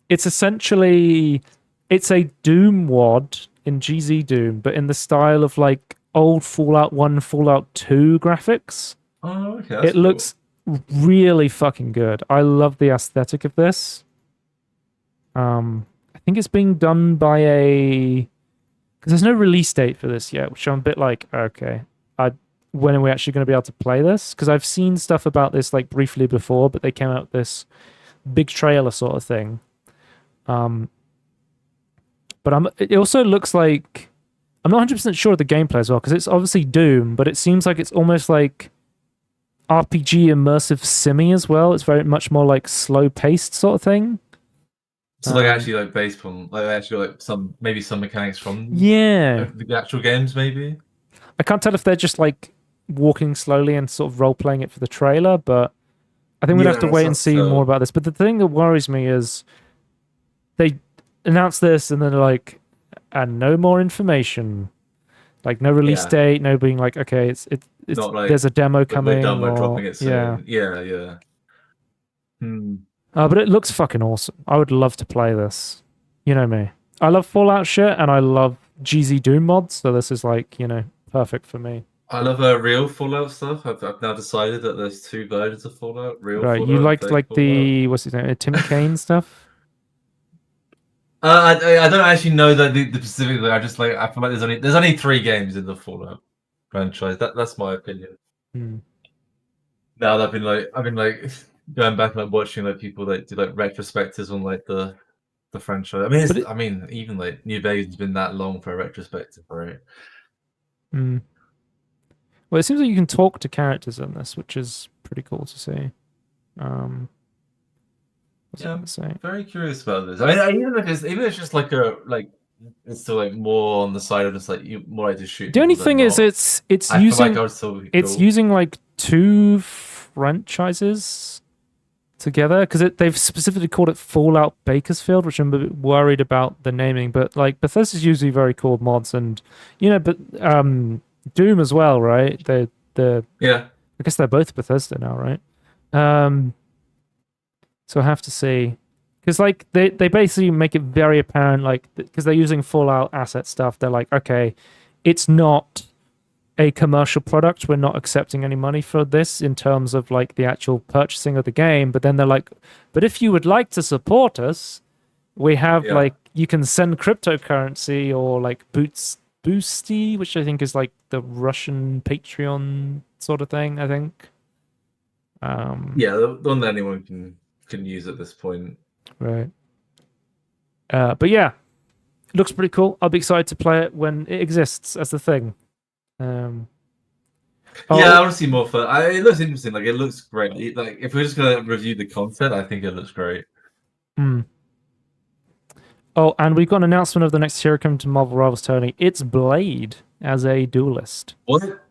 It's essentially a Doom WOD in GZ Doom, but in the style of like old Fallout 1, Fallout 2 graphics. Oh, okay. It looks really fucking good. I love the aesthetic of this. I think it's being done by because there's no release date for this yet, which I'm a bit like, okay, when are we actually going to be able to play this? Because I've seen stuff about this like briefly before, but they came out with this big trailer sort of thing. But it also looks like I'm not 100% sure of the gameplay as well, because it's obviously Doom, but it seems like it's almost like RPG immersive simmy as well. It's very much more like slow paced sort of thing. So like actually like based on like actually like some mechanics from the actual games maybe. I can't tell if they're just like walking slowly and sort of role playing it for the trailer, but I think we'd have to wait and see more about this. But the thing that worries me is they announce this and then they're like, and no more information, like no release date, no being like, okay, it's not like there's a demo coming. We're done by dropping it soon. Yeah. But it looks fucking awesome. I would love to play this. You know me. I love Fallout shit and I love GZ Doom mods, so this is like, perfect for me. I love real Fallout stuff. I've now decided that there's two versions of Fallout. Fallout, you liked like the what's his name, Tim Kaine stuff. I don't actually know the specific. I just like I feel like there's only 3 games in the Fallout franchise. That's my opinion. Now I've been like going back and like watching like people that do like retrospectives on like the franchise. I mean, even like New Vegas has been that long for a retrospective, right? Well, it seems like you can talk to characters in this, which is pretty cool to see. I'm very curious about this. I mean, even if it's just like it's still like more on the side of just like more like to shoot. The only thing is, it's using like 2 franchises together, because they've specifically called it Fallout Bakersfield, which I'm a bit worried about the naming. But like Bethesda's usually very cool mods, and Doom as well, right? I guess they're both Bethesda now, right? So I have to see, because like they basically make it very apparent, like because they're using Fallout asset stuff. They're like, okay, it's not a commercial product. We're not accepting any money for this in terms of like the actual purchasing of the game. But then they're like, but if you would like to support us, we have like you can send cryptocurrency or like Boosty, which I think is like the Russian Patreon sort of thing, I think. The one that anyone can use at this point. Right. But yeah, it looks pretty cool. I'll be excited to play it when it exists as the thing. I want to see more for it. It looks interesting. Like it looks great. Like if we're just gonna review the content, I think it looks great. Oh, and we've got an announcement of the next hero coming to Marvel Rivals, Tony. It's Blade as a duelist. What?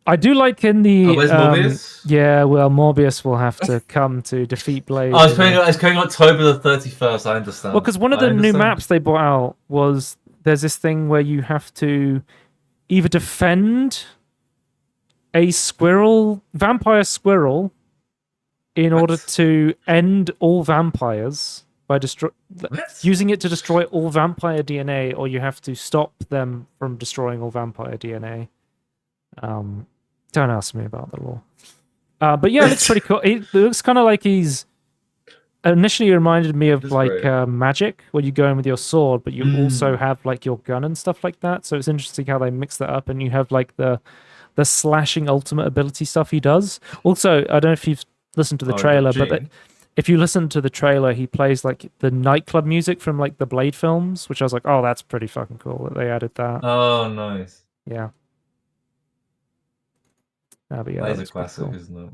I do like in Oh, the where's Morbius? yeah, well, Morbius will have to come to defeat Blade. Oh, it's coming October the 31st. I Well, understand. because one of I the new understand. maps they brought out was there's this thing where you have to either defend a vampire squirrel, in order What? to end all vampires by What? using it to destroy all vampire DNA, or you have to stop them from destroying all vampire DNA. Don't ask me about the law. But yeah, it looks pretty cool. It looks kind of like he's initially reminded me of That's like great. Magic, where you go in with your sword, but you also Mm. have like your gun and stuff like that. So it's interesting how they mix that up, and you have like the slashing ultimate ability stuff he does. Also, I don't know if you've listened to the Oh, got trailer, but Gene. if you listen to the trailer, he plays like the nightclub music from like the Blade films, which I was like, oh, that's pretty fucking cool that they added that. Oh, nice. Yeah. But yeah, That that is a looks pretty classic, cool. isn't it?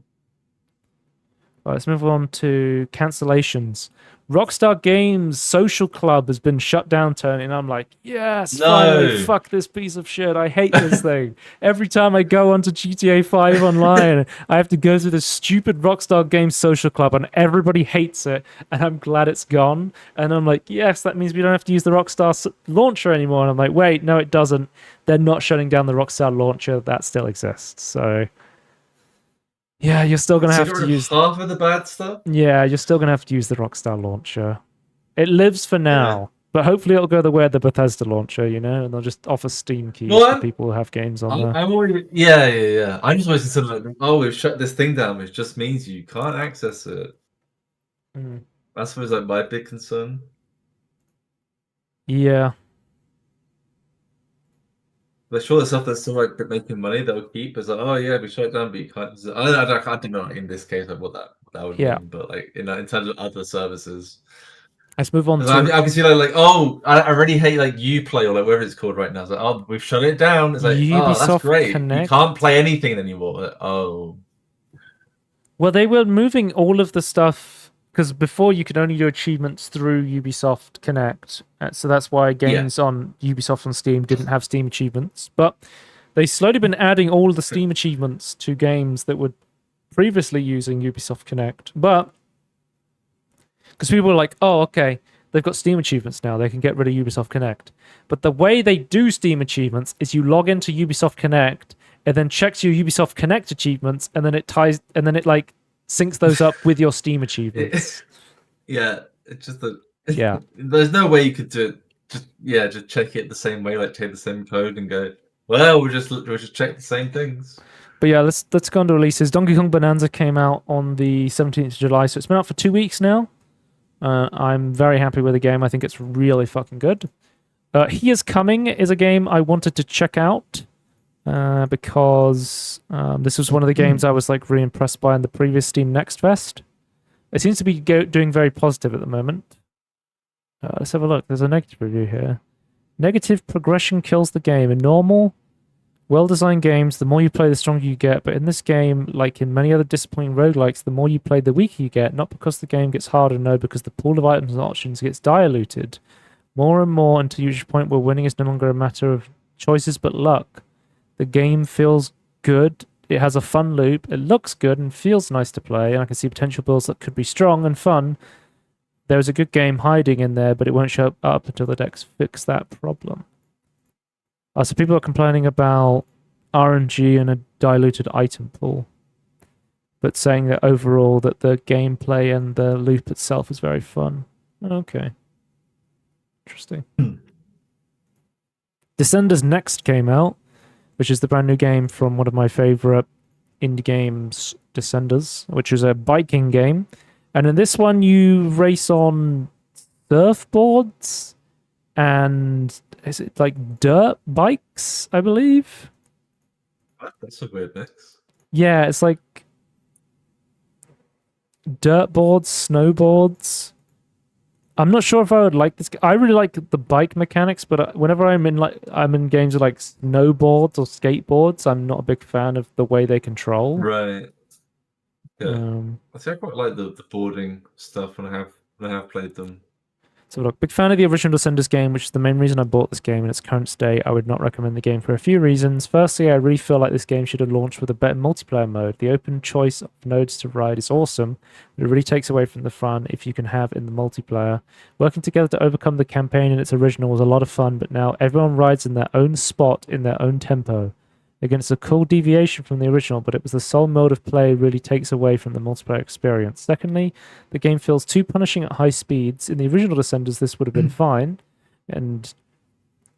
Right, let's move on to cancellations. Rockstar Games Social Club has been shut down, Tony, and I'm like, yes, finally, No. fuck this piece of shit. I hate this thing. Every time I go onto GTA 5 online, I have to go through this stupid Rockstar Games Social Club, and everybody hates it, and I'm glad it's gone. And I'm like, yes, that means we don't have to use the Rockstar launcher anymore. And I'm like, wait, no, it doesn't. They're not shutting down the Rockstar launcher. That still exists. So yeah, you're still gonna So have get to rid of use. half of the bad stuff? Yeah, you're still gonna have to use the Rockstar launcher. It lives for Yeah. now, but hopefully it'll go the way of the Bethesda launcher, and they'll just offer Steam keys No, for people who have games on there. I'm already. Yeah. I'm just always considered like, oh, we've shut this thing down, which just means you can't access it. Mm. That's was like my big concern. Yeah, But sure, the stuff that's still like making money they'll keep is like, oh yeah, we shut it down, but you can't. I don't know in this case like, what that would yeah. mean, but like in terms of other services, Let's move on 'cause to I can see like oh, I really hate like Uplay or like whatever it's called right now. It's like oh, we've shut it down. It's like oh, that's Ubisoft great. You Connect. can't play anything anymore. Like, oh, Well, they were moving all of the stuff because before you could only do achievements through Ubisoft Connect, so that's why yeah, games on Ubisoft on Steam didn't have Steam achievements. But they slowly been adding all the Steam achievements to games that were previously using Ubisoft Connect. But because people were like, oh, okay, they've got Steam achievements now, they can get rid of Ubisoft Connect. But the way they do Steam achievements is you log into Ubisoft Connect, and then checks your Ubisoft Connect achievements, and then it like syncs those up with your Steam achievements. yeah. It's just that Yeah. there's no way you could do it. Just check it the same way, like take the same code and go. Well, we'll just check the same things. But yeah, let's go on to releases. Donkey Kong Bonanza came out on the 17th of July, so it's been out for 2 weeks now. I'm very happy with the game. I think it's really fucking good. He Is Coming is a game I wanted to check out because this was one of the games I was like really impressed by in the previous Steam Next Fest. It seems to be doing very positive at the moment. Let's have a look. There's a negative review here. Negative progression kills the game. In normal, well-designed games, the more you play, the stronger you get. But in this game, like in many other disappointing roguelikes, the more you play, the weaker you get. Not because the game gets harder, no, because the pool of items and options gets diluted more and more until you reach a point where winning is no longer a matter of choices but luck. The game feels good. It has a fun loop. It looks good and feels nice to play. And I can see potential builds that could be strong and fun. There's a good game hiding in there, but it won't show up until the decks fix that problem. So people are complaining about RNG and a diluted item pool, but saying that overall that the gameplay and the loop itself is very fun. Okay. Interesting. Descenders Next came out, which is the brand new game from one of my favorite indie games, Descenders, which is a biking game. And in this one, you race on surfboards and is it like dirt bikes, I believe? That's a weird mix. Yeah, it's like dirt boards, snowboards. I'm not sure if I would like this. I really like the bike mechanics, but whenever I'm in games with like snowboards or skateboards, I'm not a big fan of the way they control. Right. Yeah. Um, I quite like the boarding stuff when I have played them. So look, big fan of the original Descenders game, which is the main reason I bought this game in its current state. I would not recommend the game for a few reasons. Firstly, I really feel like this game should have launched with a better multiplayer mode. The open choice of nodes to ride is awesome, but it really takes away from the fun if you can have in the multiplayer. Working together to overcome the campaign in its original was a lot of fun, but now everyone rides in their own spot in their own tempo. Again, it's a cool deviation from the original, but it was the sole mode of play really takes away from the multiplayer experience. Secondly, the game feels too punishing at high speeds. In the original Descenders, this would have been fine, and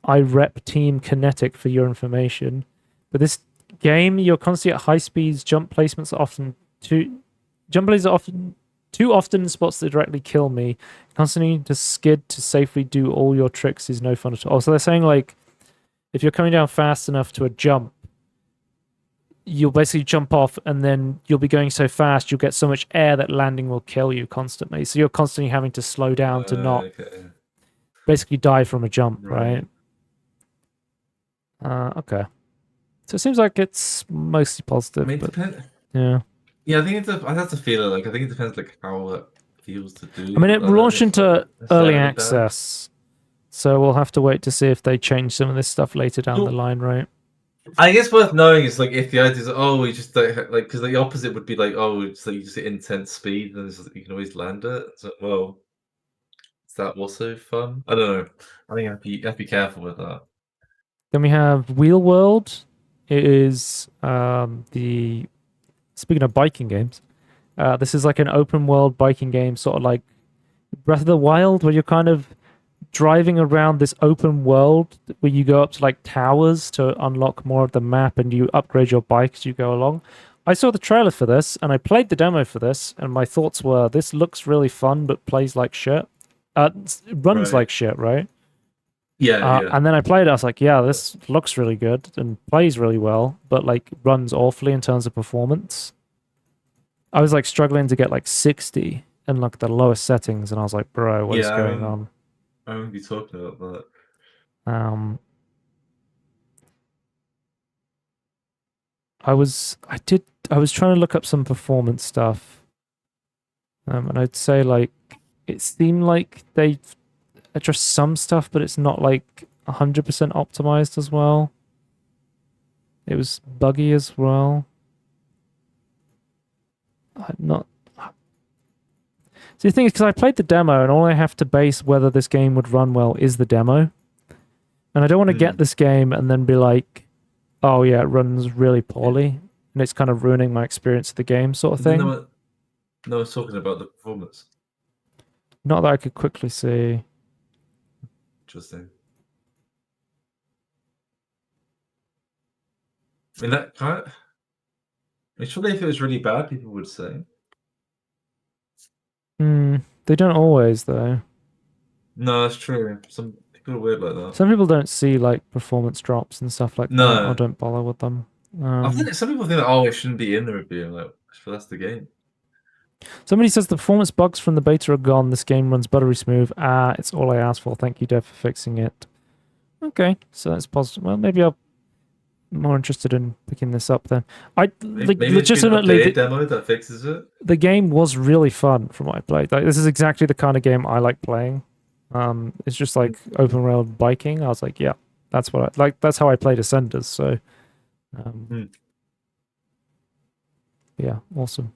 I rep Team Kinetic for your information. But this game, you're constantly at high speeds. Jump placements are often too often in spots that directly kill me. Constantly to skid to safely do all your tricks is no fun at all. So they're saying like, if you're coming down fast enough to a jump, you'll basically jump off and then you'll be going so fast you'll get so much air that landing will kill you constantly. So you're constantly having to slow down to not basically die from a jump, right? Okay. So it seems like it's mostly positive. I mean, but, yeah. I think I have to feel it. Like I think it depends like how it feels to do. I mean, it launched into early access, so we'll have to wait to see if they change some of this stuff later down the line, right? I guess worth knowing is like if the idea is we just don't like because the opposite would be like it's like you just hit intense speed and you can always land it. So well, is that also fun? I don't know. I think you have to be careful with that. Then we have Wheel World. It is speaking of biking games, this is like an open world biking game, sort of like Breath of the Wild, where you're kind of driving around this open world where you go up to like towers to unlock more of the map and you upgrade your bike as you go along. I saw the trailer for this and I played the demo for this, and my thoughts were this looks really fun but plays like shit. Runs like shit, right? Yeah. And then I played it, I was like, yeah, this looks really good and plays really well, but like runs awfully in terms of performance. I was like struggling to get like 60 in like the lowest settings, and I was like, bro, what is going on? I won't be talking about that. I was trying to look up some performance stuff. And I'd say like it seemed like they addressed some stuff, but it's not like 100% optimized as well. It was buggy as well. So the thing is, because I played the demo, and all I have to base whether this game would run well is the demo. And I don't want to get this game and then be like, oh yeah, it runs really poorly, and it's kind of ruining my experience of the game sort of thing. No one's talking about the performance. Not that I could quickly see. Interesting. I mean, that kind of... Surely if it was really bad, people would say. They don't always, though. No, that's true. Some people are weird like that. Some people don't see like performance drops and stuff like that, or don't bother with them. I think some people think that it shouldn't be in the review. Like, that's the game. Somebody says the performance bugs from the beta are gone. This game runs buttery smooth. It's all I asked for. Thank you, Dev, for fixing it. Okay, so that's positive. Well, maybe I'm more interested in picking this up then. Maybe legitimately it's demo that fixes it. The game was really fun from what I played. Like, this is exactly the kind of game I like playing. It's just like open world biking. I was like, yeah, that's what I like. That's how I played Ascenders. So, yeah, awesome.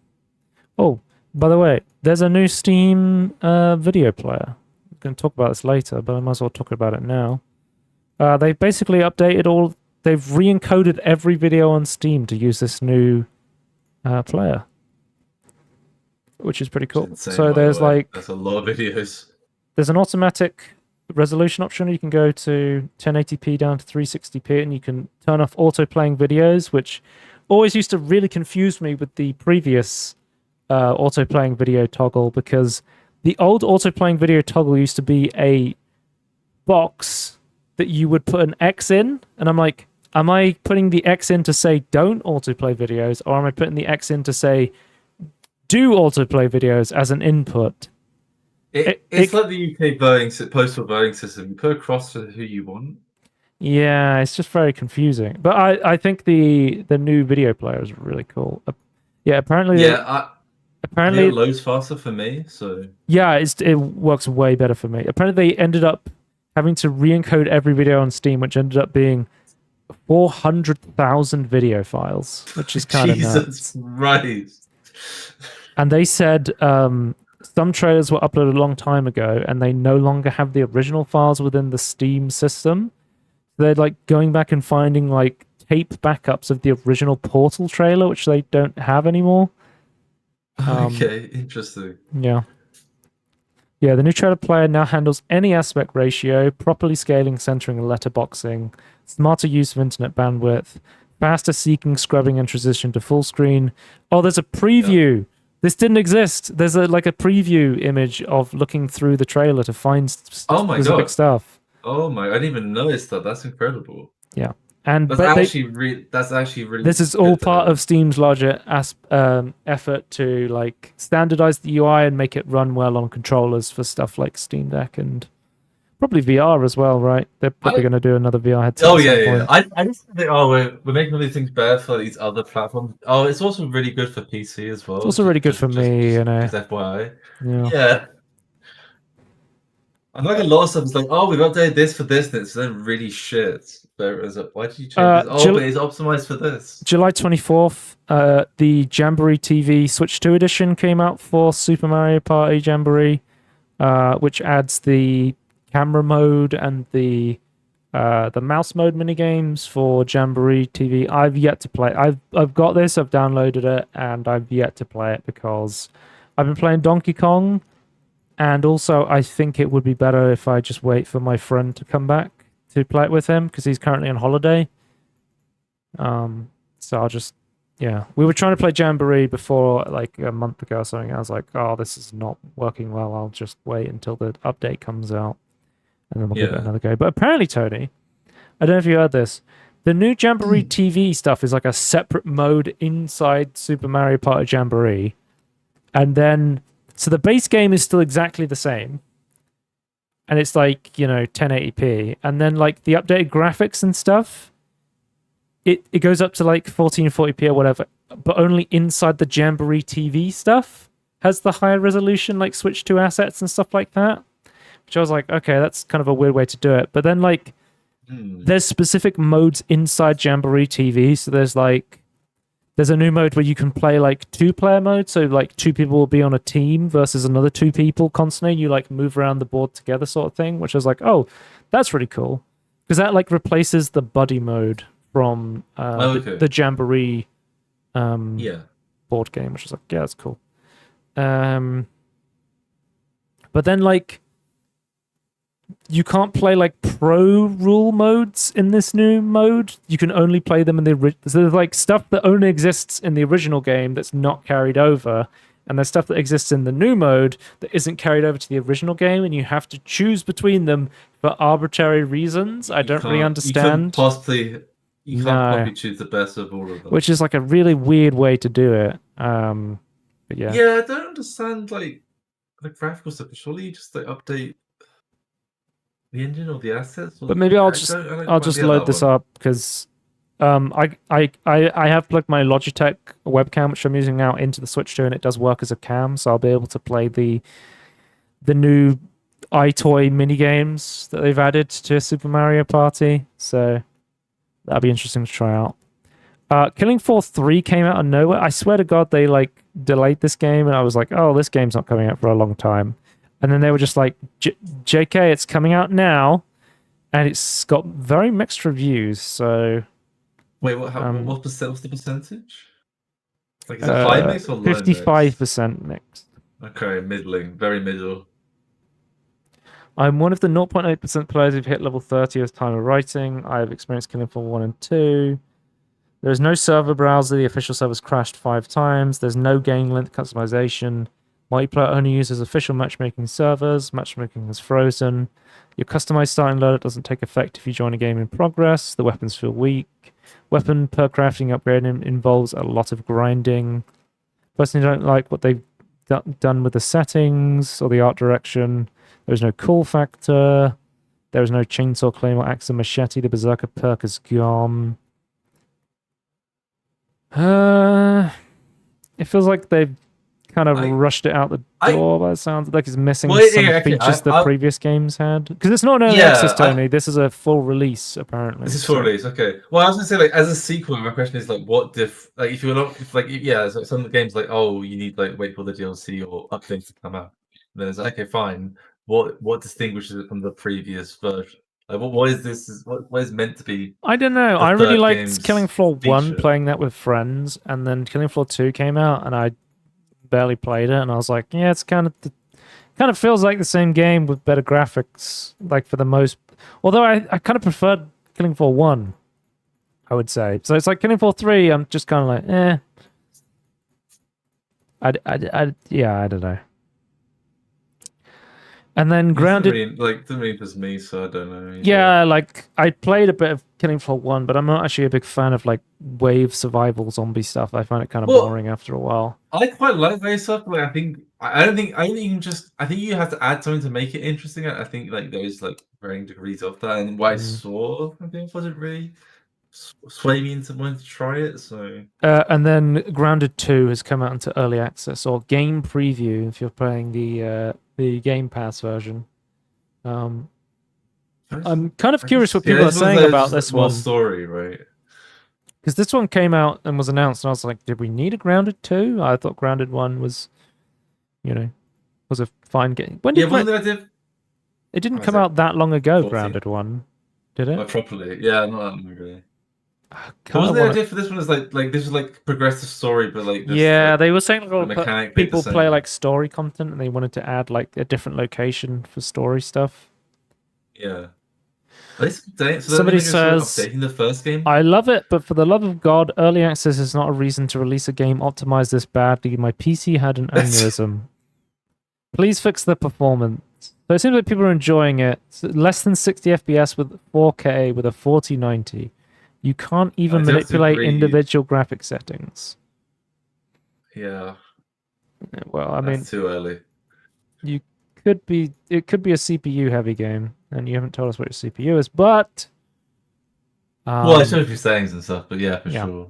Oh, by the way, there's a new Steam video player. I'm going to talk about this later, but I might as well talk about it now. They basically updated all. They've re-encoded every video on Steam to use this new player, which is pretty cool. Insane, so there's that's a lot of videos. There's an automatic resolution option. You can go to 1080p down to 360p, and you can turn off auto playing videos, which always used to really confuse me with the previous auto playing video toggle, because the old auto playing video toggle used to be a box that you would put an X in, and I'm like, am I putting the X in to say don't autoplay videos, or am I putting the X in to say do autoplay videos as an input? It's like the UK postal voting system. You put a cross for who you want. Yeah, it's just very confusing. But I think the new video player is really cool. Apparently apparently, it loads faster for me. So yeah, it works way better for me. Apparently, they ended up having to re-encode every video on Steam, which ended up being 400,000 video files, which is kind of Jesus nuts. Christ. And they said some trailers were uploaded a long time ago, and they no longer have the original files within the Steam system. They're like going back and finding like tape backups of the original Portal trailer, which they don't have anymore. Okay, interesting. Yeah. Yeah, the new trailer player now handles any aspect ratio, properly scaling, centering, and letterboxing, smarter use of internet bandwidth, faster seeking, scrubbing, and transition to full screen. Oh, there's a preview. Yeah. This didn't exist. There's a preview image of looking through the trailer to find specific stuff. Oh my! I didn't even notice that. That's incredible. Yeah, and that's actually really. This is all part of Steam's larger effort to like standardize the UI and make it run well on controllers for stuff like Steam Deck and probably VR as well, right? They're probably going to do another VR headset. Oh yeah. I just think we're making all these things better for these other platforms. Oh, it's also really good for PC as well. It's also really good for me, you know. Just FYI. Yeah. I'm like a lot of stuff. It's like, oh, we've updated this for this, and it's then really shit. Why did you change this? Oh, but it's optimized for this. July 24th, the Jamboree TV Switch 2 edition came out for Super Mario Party Jamboree, which adds the camera mode and the mouse mode minigames for Jamboree TV. I've yet to play. I've got this. I've downloaded it, and I've yet to play it because I've been playing Donkey Kong. And also, I think it would be better if I just wait for my friend to come back to play it with him because he's currently on holiday. So I'll just, yeah. We were trying to play Jamboree before, like a month ago or something. I was like, oh, this is not working well. I'll just wait until the update comes out, and then we'll give it another go. But apparently, Tony, I don't know if you heard this. The new Jamboree TV stuff is like a separate mode inside Super Mario Party Jamboree, and then. So the base game is still exactly the same. And it's like, 1080p. And then like the updated graphics and stuff, it goes up to like 1440p or whatever, but only inside the Jamboree TV stuff has the higher resolution, like Switch 2 assets and stuff like that. Which I was like, okay, that's kind of a weird way to do it. But then like there's specific modes inside Jamboree TV. So there's a new mode where you can play like 2-player mode, so like 2 people will be on a team versus another 2 people constantly. You like move around the board together, sort of thing, which I was like, oh, that's really cool because that like replaces the buddy mode from the Jamboree board game, which is like, yeah, that's cool. But then like you can't play like pro rule modes in this new mode. You can only play them in the original. So there's like stuff that only exists in the original game that's not carried over, and there's stuff that exists in the new mode that isn't carried over to the original game, and you have to choose between them for arbitrary reasons. I don't really understand. You can't possibly choose the best of all of them, which is like a really weird way to do it. But yeah. Yeah, I don't understand like the graphical stuff. Surely you just like update the engine or the assets? But maybe I'll just load this up because I have plugged my Logitech webcam, which I'm using now, into the Switch 2, and it does work as a cam, so I'll be able to play the new iToy mini games that they've added to Super Mario Party. So that'll be interesting to try out. Killing Floor 3 came out of nowhere. I swear to God, they like delayed this game, and I was like, oh, this game's not coming out for a long time. And then they were just like, JK, it's coming out now. And it's got very mixed reviews, so... Wait, what's the percentage? Like, is it high mix or low mix? 55% mixed. Okay, middling. Very middle. I'm one of the 0.8% players who've hit level 30 as time of writing. I have experienced Killing Floor 1 and 2. There is no server browser. The official server's crashed 5 times. There's no game length customization. Multiplayer only uses official matchmaking servers. Matchmaking is frozen. Your customized starting loadout doesn't take effect if you join a game in progress. The weapons feel weak. Weapon per crafting upgrade involves a lot of grinding. Personally, don't like what they've done with the settings or the art direction. There's no cool factor. There is no chainsaw, claymore, axe, and machete. The berserker perk is gone. It feels like they've kind of rushed it out the door by the sounds like it's missing some features the previous games had. Because it's not an early access, Tony. This is a full release, apparently. This is full release, okay. Well, I was gonna say, like, as a sequel, my question is like, what if you're not so some of the games like, oh, you need like wait for the DLC or updates to come out. And then it's like, okay, fine. What distinguishes it from the previous version? Like, what is this? What is meant to be? I don't know. I really liked Killing Floor 1, playing that with friends, and then Killing Floor 2 came out, and I barely played it, and I was like, yeah, it's kind of feels like the same game with better graphics, like for the most. Although I kind of preferred Killing Floor 1, I would say. So it's like Killing Floor 3, I'm just kind of like, I don't know. And then Grounded, didn't really interest me, so I don't know. Yeah, like I played a bit of Killing Floor 1, but I'm not actually a big fan of like wave survival zombie stuff. I find it kind of boring after a while. I quite like wave stuff. Like, I think you have to add something to make it interesting. I think like there's like varying degrees of that, and what I saw, I think, wasn't really sway me into wanting to try it. So and then Grounded 2 has come out into early access or game preview if you're playing the Game Pass version. I'm kind of curious what people are saying about this one. More story, right? Because this one came out and was announced, and I was like, did we need a Grounded 2? I thought Grounded 1 was, was a fine game. When did it didn't come out that long ago, 14. Grounded 1, did it? Like, properly. Yeah, not that long ago. Wasn't the idea for this one is like this is like progressive story, but like they were saying like people play like story content, and they wanted to add like a different location for story stuff. Yeah. Somebody says, updating the first game? I love it, but for the love of God, early access is not a reason to release a game optimized this badly. My PC had an aneurysm. Please fix the performance. So it seems like people are enjoying it. It's less than 60 FPS with 4K with a 4090. You can't even manipulate individual graphic settings. Yeah. Well, I mean, that's too early. It could be a CPU heavy game, and you haven't told us what your CPU is, but well, I showed you settings and stuff, but yeah, for sure.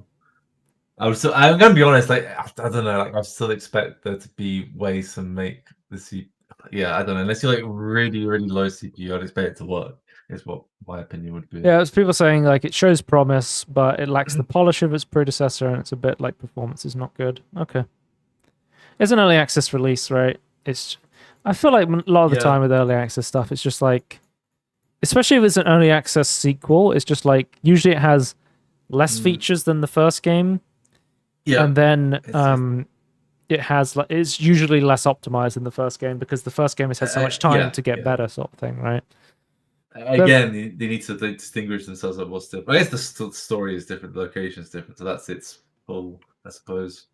I'm gonna be honest, like I don't know, like I still expect there to be ways to make the CPU. Yeah, I don't know. Unless you're like really, really low CPU, I'd expect it to work. Is what my opinion would be. Yeah, it's people saying like it shows promise, but it lacks the polish of its predecessor, and it's a bit like performance is not good. Okay, it's an early access release, right? I feel like a lot of the time with early access stuff, it's just like, especially if it's an early access sequel, it's just like usually it has less features than the first game, and then it's usually less optimized than the first game because the first game has had so much time to get better, sort of thing, right? Again, they need to distinguish themselves on what's different. I guess the story is different, the location is different, so that's its whole, I suppose.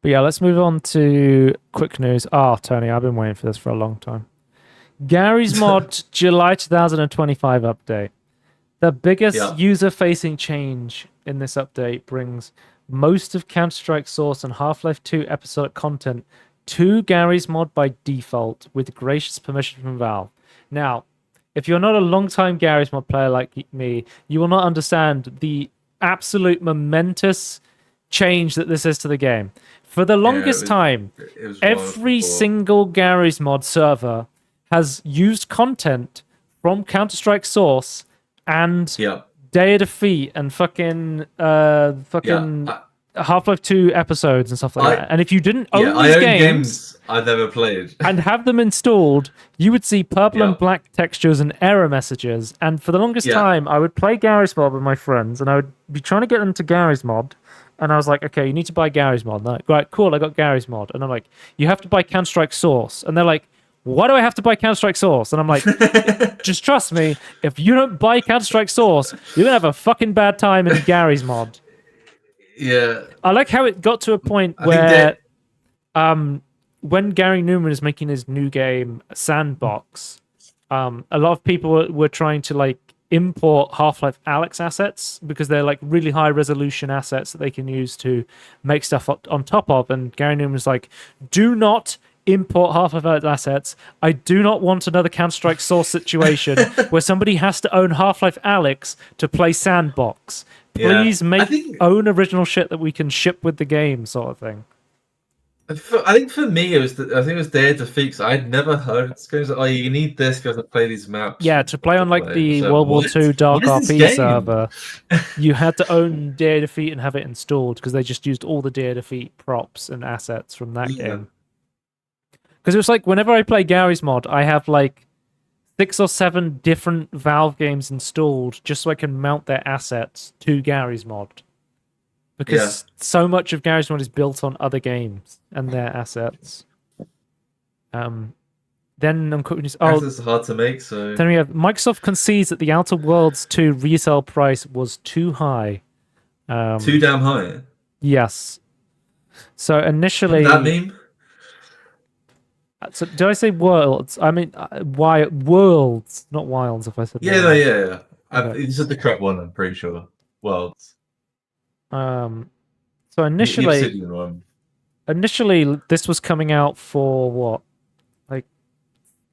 But yeah, let's move on to quick news. Tony, I've been waiting for this for a long time. Gary's Mod July 2025 update. The biggest user-facing change in this update brings most of Counter-Strike Source and Half-Life 2 episodic content to Gary's Mod by default with gracious permission from Valve. Now, if you're not a long-time Gary's Mod player like me, you will not understand the absolute momentous change that this is to the game. For the longest time, every single Gary's Mod server has used content from Counter-Strike Source and Day of Defeat and fucking Half-Life 2 episodes and stuff like that. And if you didn't own these games I've never played and have them installed, you would see purple and black textures and error messages. And for the longest time, I would play Gary's Mod with my friends, and I would be trying to get them to Gary's Mod. And I was like, okay, you need to buy Gary's Mod. And they're like, right, cool, I got Gary's Mod. And I'm like, you have to buy Counter-Strike Source. And they're like, why do I have to buy Counter-Strike Source? And I'm like, just trust me, if you don't buy Counter-Strike Source, you're going to have a fucking bad time in Gary's Mod. Yeah. I like how it got to a point where when Gary Newman is making his new game, Sandbox, a lot of people were trying to like import Half-Life Alyx assets because they're like really high resolution assets that they can use to make stuff on top of. And Gary Newman was like, do not import Half-Life Alyx assets. I do not want another Counter-Strike Source situation where somebody has to own Half-Life Alyx to play Sandbox. Please own original shit that we can ship with the game, sort of thing. I think for me, I think it was Day of Defeat. 'Cause I'd never heard of this game. Like, oh, you need this to play these maps. Yeah, to play on like the So, World War II what Dark is this RP game? server, you had to own Day of Defeat and have it installed because they just used all the Day of Defeat props and assets from that game. Because it was like whenever I play Gary's mod, I have like 6 or 7 different Valve games installed just so I can mount their assets to Gary's mod. Because so much of Gary's mod is built on other games and their assets. Then I'm quickly. It's hard to make. So then we have Microsoft concedes that the Outer Worlds 2 resale price was too high. Too damn high. Yes. So initially, that meme. So did I say worlds? I mean, worlds, not wilds. If I said yeah. Okay. This is the correct one. I'm pretty sure. Worlds. So initially, this was coming out for what, like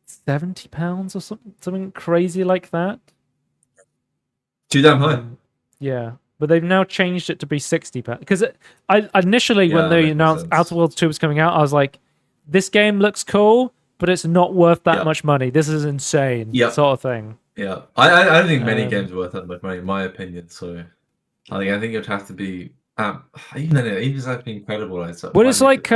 £70 or something crazy like that. Too damn high. Yeah, but they've now changed it to be £60 because I initially when they announced Outer Worlds 2 was coming out, I was like, this game looks cool, but it's not worth that much money. This is insane, sort of thing. Yeah, I don't think many games are worth that much money, in my opinion. So I think it would have to be even if it's incredible. Well, it's like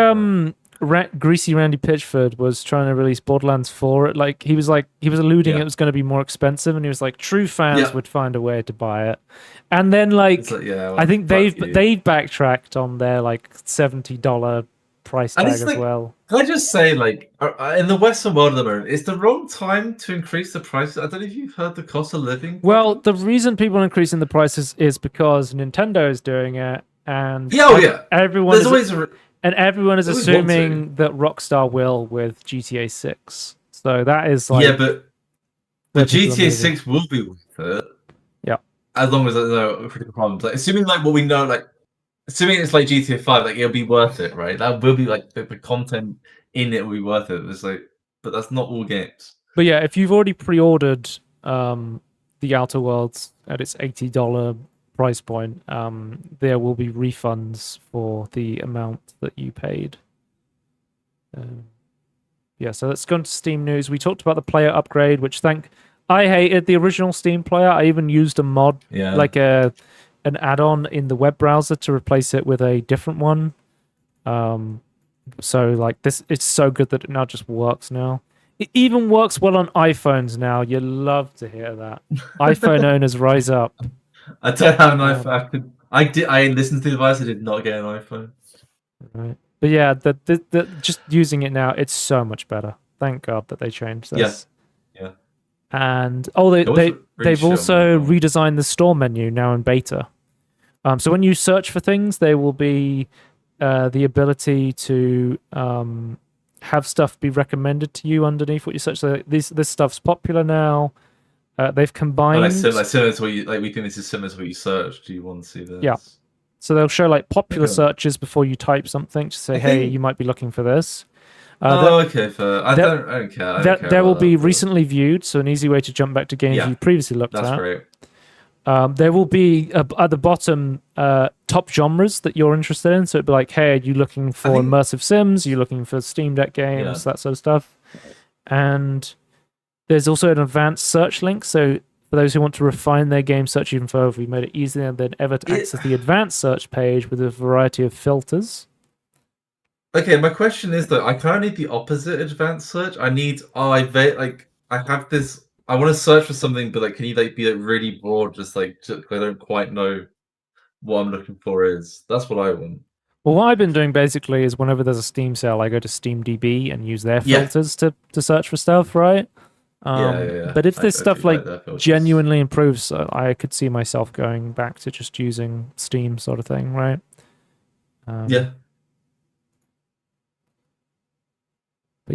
Greasy Randy Pitchford was trying to release Borderlands 4. He was alluding it was going to be more expensive, and he was like, true fans would find a way to buy it. And then I think they've backtracked on their like $70 price tag as well. Can I just say, in the Western world at the moment, it's the wrong time to increase the prices. I don't know if you've heard the cost of living. Well, the reason people are increasing the prices is because Nintendo is doing it, and everyone is assuming that Rockstar will with GTA 6. So that is like but GTA 6 will be worth it. Yeah, as long as there's no critical problems. Assuming what we know, assuming it's like GTA 5, it'll be worth it, right? That will be the content in it will be worth it. It's but that's not all games. But yeah, if you've already pre-ordered the Outer Worlds at its $80 price point, there will be refunds for the amount that you paid. So let's go into Steam news. We talked about the player upgrade, which I hated the original Steam player. I even used a mod, an add-on in the web browser to replace it with a different one. So this, it's so good that it now just works now. It even works well on iPhones now. You love to hear that. iPhone owners rise up. I don't have an iPhone. I listened to the device. I did not get an iPhone. Right, but yeah, the just using it now, it's so much better. Thank God that they changed this. Yeah. And they've also redesigned the store menu now in beta. So when you search for things, there will be the ability to have stuff be recommended to you underneath what you search. So this stuff's popular now. They've combined. Similar to what you we think this is similar to what you search. Do you want to see this? Yeah. So they'll show popular searches before you type something to say, "Hey, you might be looking for this." Okay. I don't care. There will be recently viewed, so an easy way to jump back to games you previously looked at. That's great. There will be at the bottom top genres that you're interested in. So it'd be like, hey, are you looking for immersive sims? Are you looking for Steam Deck games? That sort of stuff. And there's also an advanced search link. So for those who want to refine their game search even further, we made it easier than ever to access the advanced search page with a variety of filters. Okay, my question is though, I kind of need the opposite advanced search. I need I have this. I want to search for something, but can you be really broad? Just I don't quite know what I'm looking for is. That's what I want. Well, what I've been doing basically is whenever there's a Steam sale, I go to SteamDB and use their filters to search for stuff, right? But if this stuff genuinely improves, I could see myself going back to just using Steam sort of thing, right? But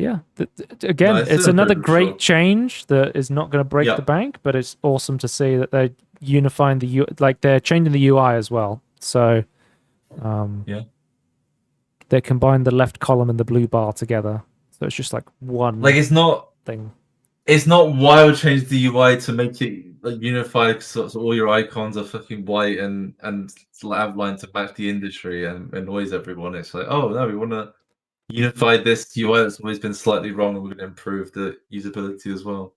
yeah, again, it's another great change that is not going to break the bank, but it's awesome to see that they're unifying they're changing the UI as well. So, they combined the left column and the blue bar together, so it's just one. It's not thing. It's not wild change the UI to make it unified, so all your icons are fucking white and outlined to match the industry and annoys everyone. It's oh no, we want to unified this UI that's always been slightly wrong, and we're going to improve the usability as well.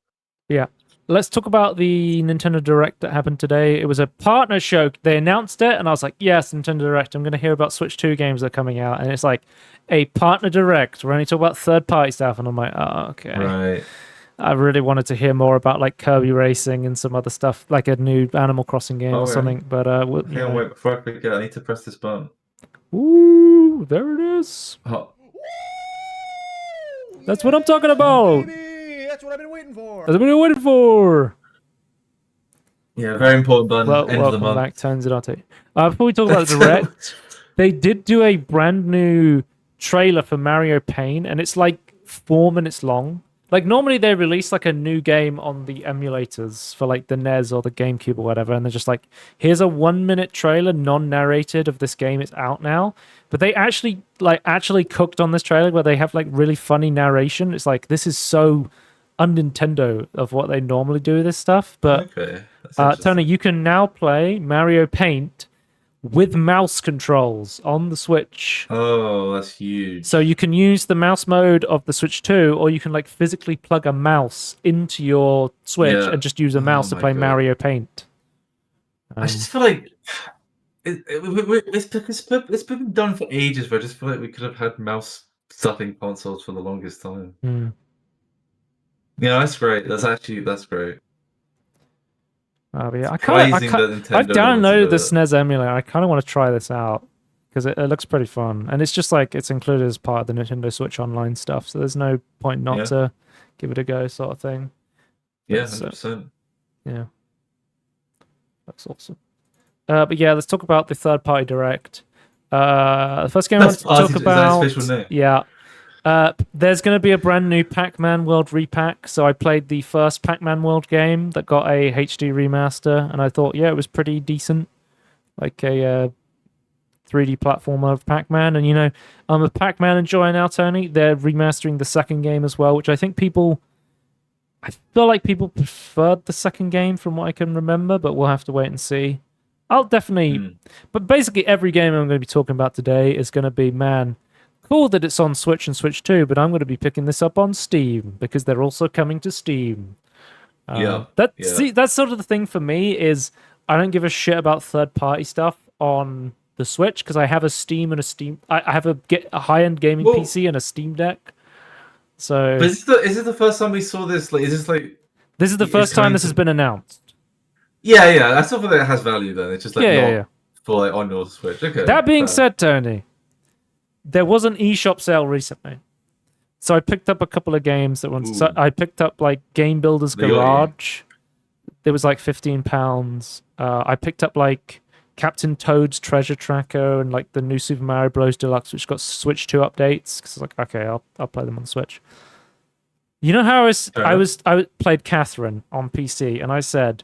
Yeah. Let's talk about the Nintendo Direct that happened today. It was a partner show. They announced it, and I was like, yes, Nintendo Direct. I'm going to hear about Switch 2 games that are coming out. And it's like a partner Direct. We're only talking about third-party stuff. And I'm like, oh, okay. Right. I really wanted to hear more about like Kirby Racing and some other stuff, like a new Animal Crossing game or something. But hang on, wait, before I forget, I need to press this button. Ooh, there it is. Oh. That's what I'm talking about. Baby, that's what I've been waiting for. That's what I'm waiting for. Yeah, very important button. Well, end of the welcome month. back, Tanzidate. Before we talk about the Direct, they did do a brand new trailer for Mario Paint, and it's like 4 minutes long. Like, normally they release like a new game on the emulators for like the NES or the GameCube or whatever, and they're just like, here's a 1 minute trailer, non-narrated, of this game. It's out now. But they actually cooked on this trailer where they have like really funny narration. It's like, this is so un-Nintendo of what they normally do with this stuff. But Tony, you can now play Mario Paint with mouse controls on the Switch. Oh, that's huge. So you can use the mouse mode of the Switch 2, or you can like physically plug a mouse into your Switch and just use a mouse to play Mario Paint. I just feel like it's been done for ages, but I just feel like we could have had mouse stuffing consoles for the longest time. Yeah, that's great. That's great. Yeah, I've downloaded the SNES emulator. I kind of want to try this out because it looks pretty fun, and it's just like it's included as part of the Nintendo Switch Online stuff. So there's no point not to give it a go, sort of thing. Yeah, 100%. Yeah, that's awesome. But yeah, let's talk about the third-party Direct. The first game I want to talk about. There's going to be a brand new Pac-Man World repack. So I played the first Pac-Man World game that got a HD remaster, and I thought, yeah, it was pretty decent. Like a 3D platformer of Pac-Man. And, you know, I'm a Pac-Man enjoyer now, Tony. They're remastering the second game as well, which I think I feel like people preferred the second game from what I can remember, but we'll have to wait and see. I'll definitely... But basically every game I'm going to be talking about today is going to be, man... Cool that it's on Switch and Switch 2, but I'm going to be picking this up on Steam because they're also coming to Steam. See, that's sort of the thing for me is I don't give a shit about third-party stuff on the Switch because I have a Steam and a Steam. I have a high-end gaming PC and a Steam Deck. So, but is this the first time we saw this? Like, is this like? This is the first time this has been announced. Yeah. I still think that it has value. Then it's just like not for like on your Switch. Okay. That being said, Tony. There was an eShop sale recently. So I picked up a couple of games that ones. So I picked up like Game Builder's Garage. It was like £15. I picked up like Captain Toad's Treasure Tracker and like the new Super Mario Bros. Deluxe, which got Switch 2 updates. Because like, okay, I'll play them on the Switch. You know how I played Catherine on PC, and I said,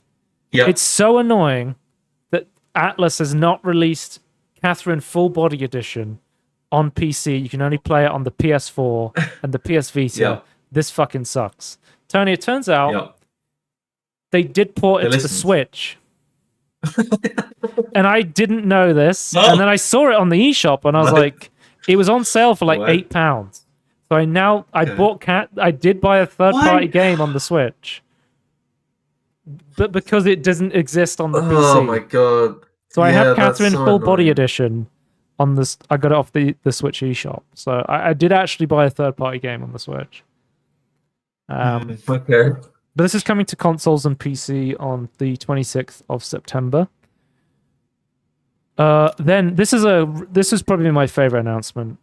it's so annoying that Atlas has not released Catherine Full Body Edition on PC. You can only play it on the PS4 and the PS Vita. This fucking sucks. Tony, it turns out they did port it to the Switch. And I didn't know this. And then I saw it on the eShop and I was like, it was on sale for like £8. So I did buy a third-party game on the Switch. But because it doesn't exist on the PC. Oh my god. So I have Catherine Full Body Edition. On this, I got it off the Switch eShop, so I did actually buy a third-party game on the Switch. Okay. But this is coming to consoles and PC on the 26th of September. Then this is probably my favorite announcement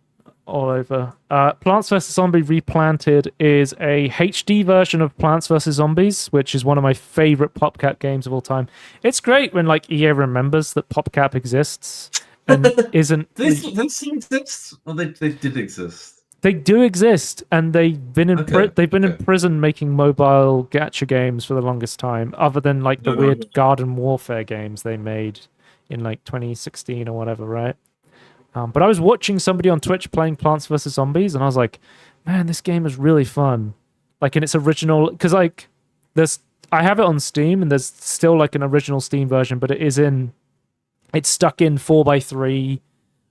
all over. Plants vs Zombie Replanted is a HD version of Plants vs Zombies, which is one of my favorite PopCap games of all time. It's great when like EA remembers that PopCap exists. And isn't they still exist? Well, they did exist. They do exist, and they've been in prison making mobile gacha games for the longest time. Other than like the weird Garden Warfare games they made in like 2016 or whatever, right? But I was watching somebody on Twitch playing Plants vs Zombies, and I was like, man, this game is really fun. Like in its original, because like I have it on Steam, and there's still like an original Steam version, but it's stuck in 4x3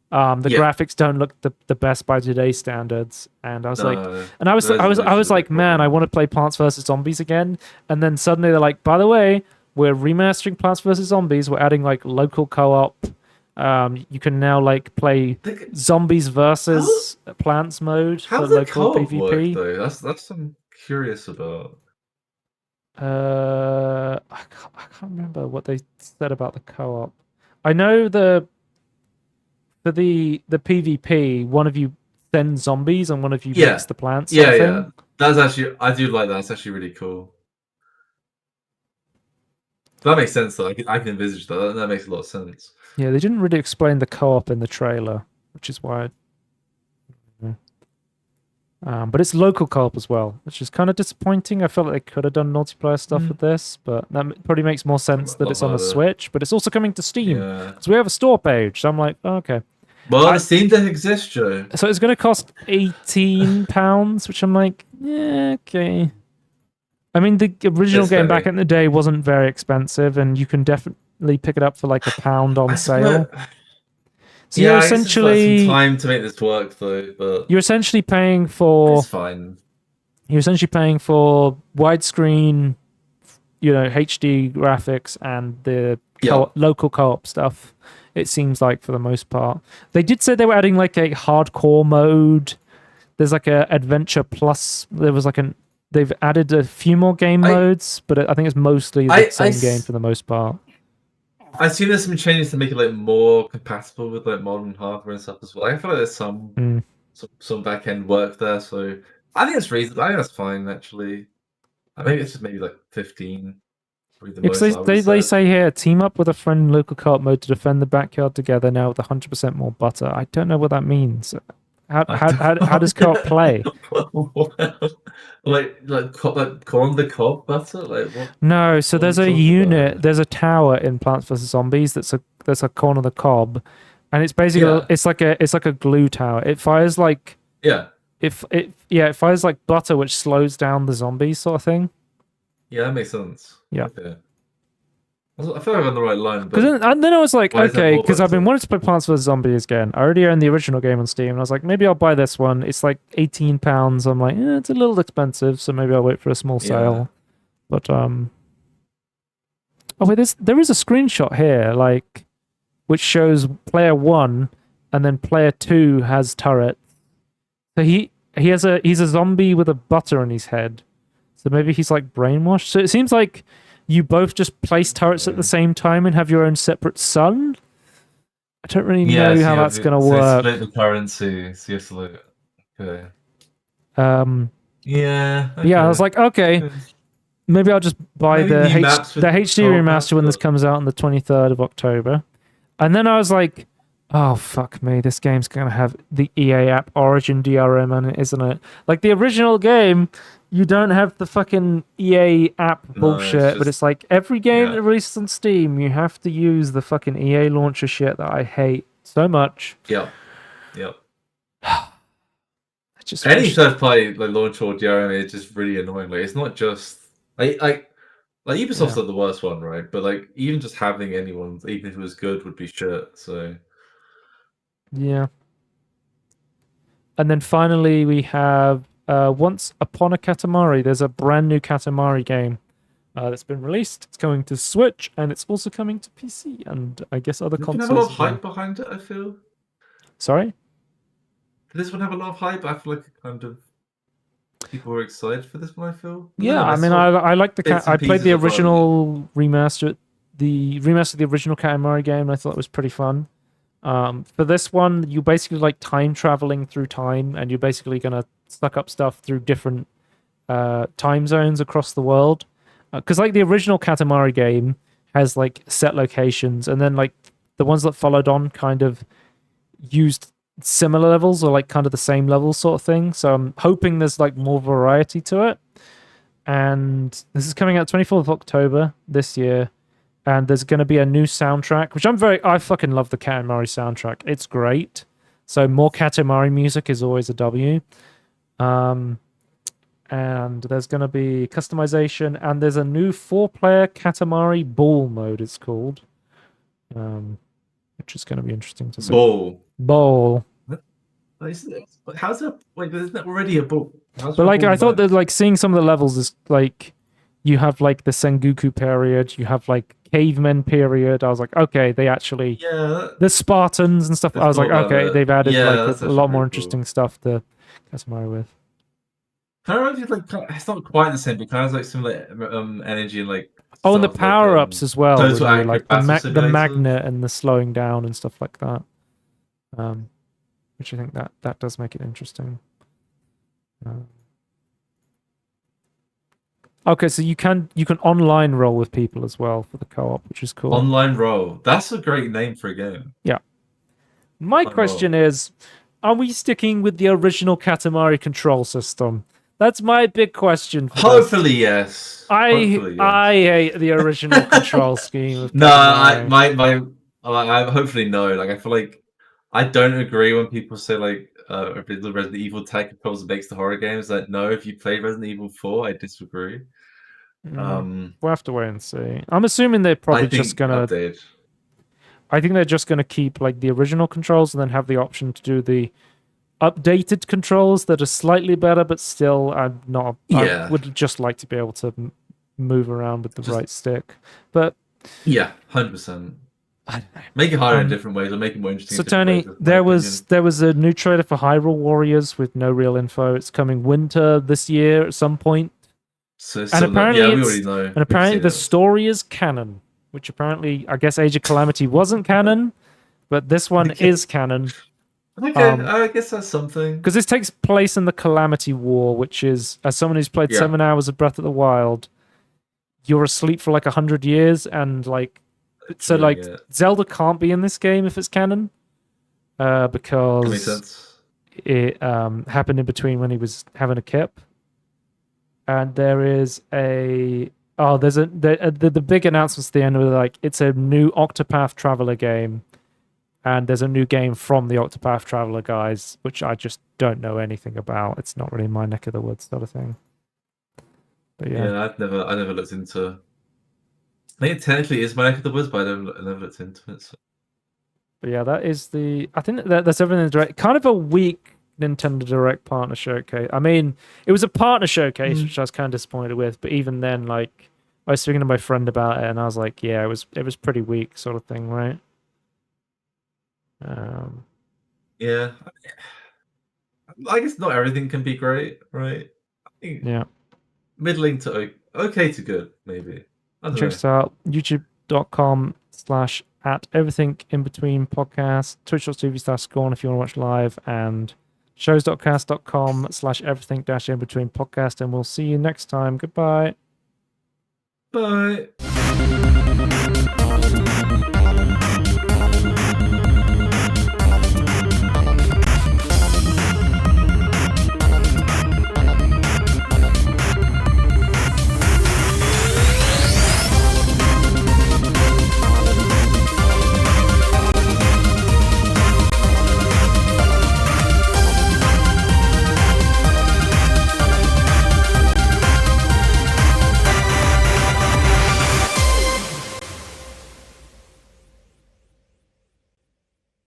The Yeah. graphics don't look the best by today's standards, and I was like, No, and I was resolution's a like, big man, I problem. want to play Plants vs Zombies again. And then suddenly they're like, by the way, we're remastering Plants vs Zombies. We're adding like local co-op. You can now like play The- Zombies versus Plants mode How for does the local co-op work PvP. though? That's what I'm curious about. I can't remember what they said about the co-op. I know for the PvP, one of you sends zombies and one of you Yeah. makes the plants. Sort Yeah, of yeah. thing. That's actually I do like that. That's actually really cool. That makes sense though. I can envisage that. That makes a lot of sense. Yeah, they didn't really explain the co-op in the trailer, which is why. But it's local co-op as well, which is kind of disappointing. I felt like they could have done multiplayer stuff with this, but that probably makes more sense that it's on the Switch. But it's also coming to Steam, Yeah. so we have a store page. So I'm like, oh, okay. Well, the Steam Deck exists, Joe. So it's going to cost £18, which I'm like, yeah, okay. I mean, the original It's game very- back in the day wasn't very expensive, and you can definitely pick it up for like £1 on sale. So yeah, you're I guess it's like essentially some time to make this work though, but you're essentially paying for it's fine. widescreen, HD graphics and the local co-op stuff. It seems like for the most part, they did say they were adding like a hardcore mode. There's like a adventure plus. There was like they've added a few more game modes, but I think it's mostly the same game for the most part. I've seen there's some changes to make it like more compatible with like modern hardware and stuff as well. I feel like there's some back end work there, so I think it's reasonable. I think that's fine actually. Maybe it's just like 15. Because they say here, team up with a friend in local co-op mode to defend the backyard together now with 100% more butter. I don't know what that means. How does co-op play? like corn the cob butter? Like what? No, so there's a unit, there's a tower in Plants vs Zombies that's a corn on the cob, and it's basically it's like a glue tower. It fires like it fires like butter, which slows down the zombies sort of thing. Yeah, that makes sense. Yeah. Okay. I feel like I'm on the right line. Then I was like, okay, because I've been better? wanting to play Plants vs Zombies again. I already own the original game on Steam, and I was like, maybe I'll buy this one. It's like £18. I'm like, it's a little expensive, so maybe I'll wait for a small sale. But oh wait, there is a screenshot here, like, which shows player 1, and then player 2 has turret. So he's a zombie with a butter on his head. So maybe he's like brainwashed. So it seems like you both just place turrets at the same time and have your own separate sun. I don't really know how that's going to work. Split the currency. So you have to look. Okay. Yeah. I was like, okay, maybe I'll just buy the HD remaster when this comes out on the 23rd of October. And then I was like, oh, fuck me. This game's going to have the EA app Origin DRM on it, isn't it? Like the original game, you don't have the fucking EA app bullshit, but it's like every game that releases on Steam, you have to use the fucking EA launcher shit that I hate so much. Yep. Any third-party like launcher or DRM is just really annoying. Like it's not just like Ubisoft's like the worst one, right? But like even just having anyone, even if it was good, would be shit. So yeah. And then finally we have Once Upon a Katamari. There's a brand new Katamari game that's been released. It's coming to Switch, and it's also coming to PC, and I guess other consoles. Does it have a lot of hype behind it, I feel? Sorry? Does this one have a lot of hype? I feel like kind of people were excited for this one, I feel. Yeah, I mean, I like the I played the original remaster, the original Katamari game, and I thought it was pretty fun. For this one, you basically like time traveling through time, and you're basically gonna suck up stuff through different time zones across the world. Because like the original Katamari game has like set locations, and then like the ones that followed on kind of used similar levels or like kind of the same levels sort of thing. So I'm hoping there's like more variety to it. And this is coming out 24th of October this year. And there's going to be a new soundtrack, which I fucking love the Katamari soundtrack. It's great. So more Katamari music is always a W. And there's going to be customization, and there's a new 4-player Katamari Ball mode, it's called. Which is going to be interesting to see. Ball. Bowl. How's it? Wait, isn't that already a book? But like, I thought that like seeing some of the levels is like, you have like the Sengoku period, you have like cavemen period. I was like, okay, they actually the Spartans and stuff. I was like, okay, they've added like a lot more interesting stuff to customize with. Kind of reminds me of, like, it's not quite the same, but kind of like similar energy and like. Oh, and the power ups as well, really, like the magnet magnet and the slowing down and stuff like that. Which I think that does make it interesting. Okay, so you can online roll with people as well for the co-op, which is cool. Online roll. That's a great name for a game. Yeah. My question is, are we sticking with the original Katamari control system? That's my big question. Hopefully, yes. I hate the original control scheme. Of I hopefully no. Like, I feel like I don't agree when people say like the Resident Evil tag controls makes the horror games. Like, no, if you play Resident Evil 4, I disagree. We'll have to wait and see. I'm assuming they're probably just gonna update. I think they're just gonna keep like the original controls and then have the option to do the updated controls that are slightly better, but still I'm not. Yeah. I would just like to be able to move around with the right stick. But 100%. Make it harder in different ways, or make it more interesting. So Tony, there was a new trailer for Hyrule Warriors with no real info. It's coming winter this year at some point. And apparently the story is canon, which apparently I guess Age of Calamity wasn't canon, but this one is canon. Okay, I guess that's something. Because this takes place in the Calamity War, which is, as someone who's played 7 hours of Breath of the Wild, you're asleep for like 100 years, and like, so like Zelda can't be in this game if it's canon, because it happened in between when he was having a kip. And there is the big announcements at the end were like, it's a new Octopath Traveler game. And there's a new game from the Octopath Traveler guys, which I just don't know anything about. It's not really my neck of the woods sort of thing. But yeah, I never looked into. I think it technically is my neck of the woods, but I never looked into it. So. But yeah, that is I think that's everything in Direct. Kind of a weak Nintendo Direct partner showcase. I mean, it was a partner showcase, which I was kind of disappointed with. But even then, like, I was speaking to my friend about it, and I was like, yeah, it was pretty weak, sort of thing, right? Yeah, I guess not everything can be great, right? Yeah, middling to okay to good, maybe. Check us out, youtube.com/@everythinginbetween podcast, twitch.tv/scorn if you want to watch live, and shows.cast.com/everything-in-between podcast, and we'll see you next time. Goodbye. Bye.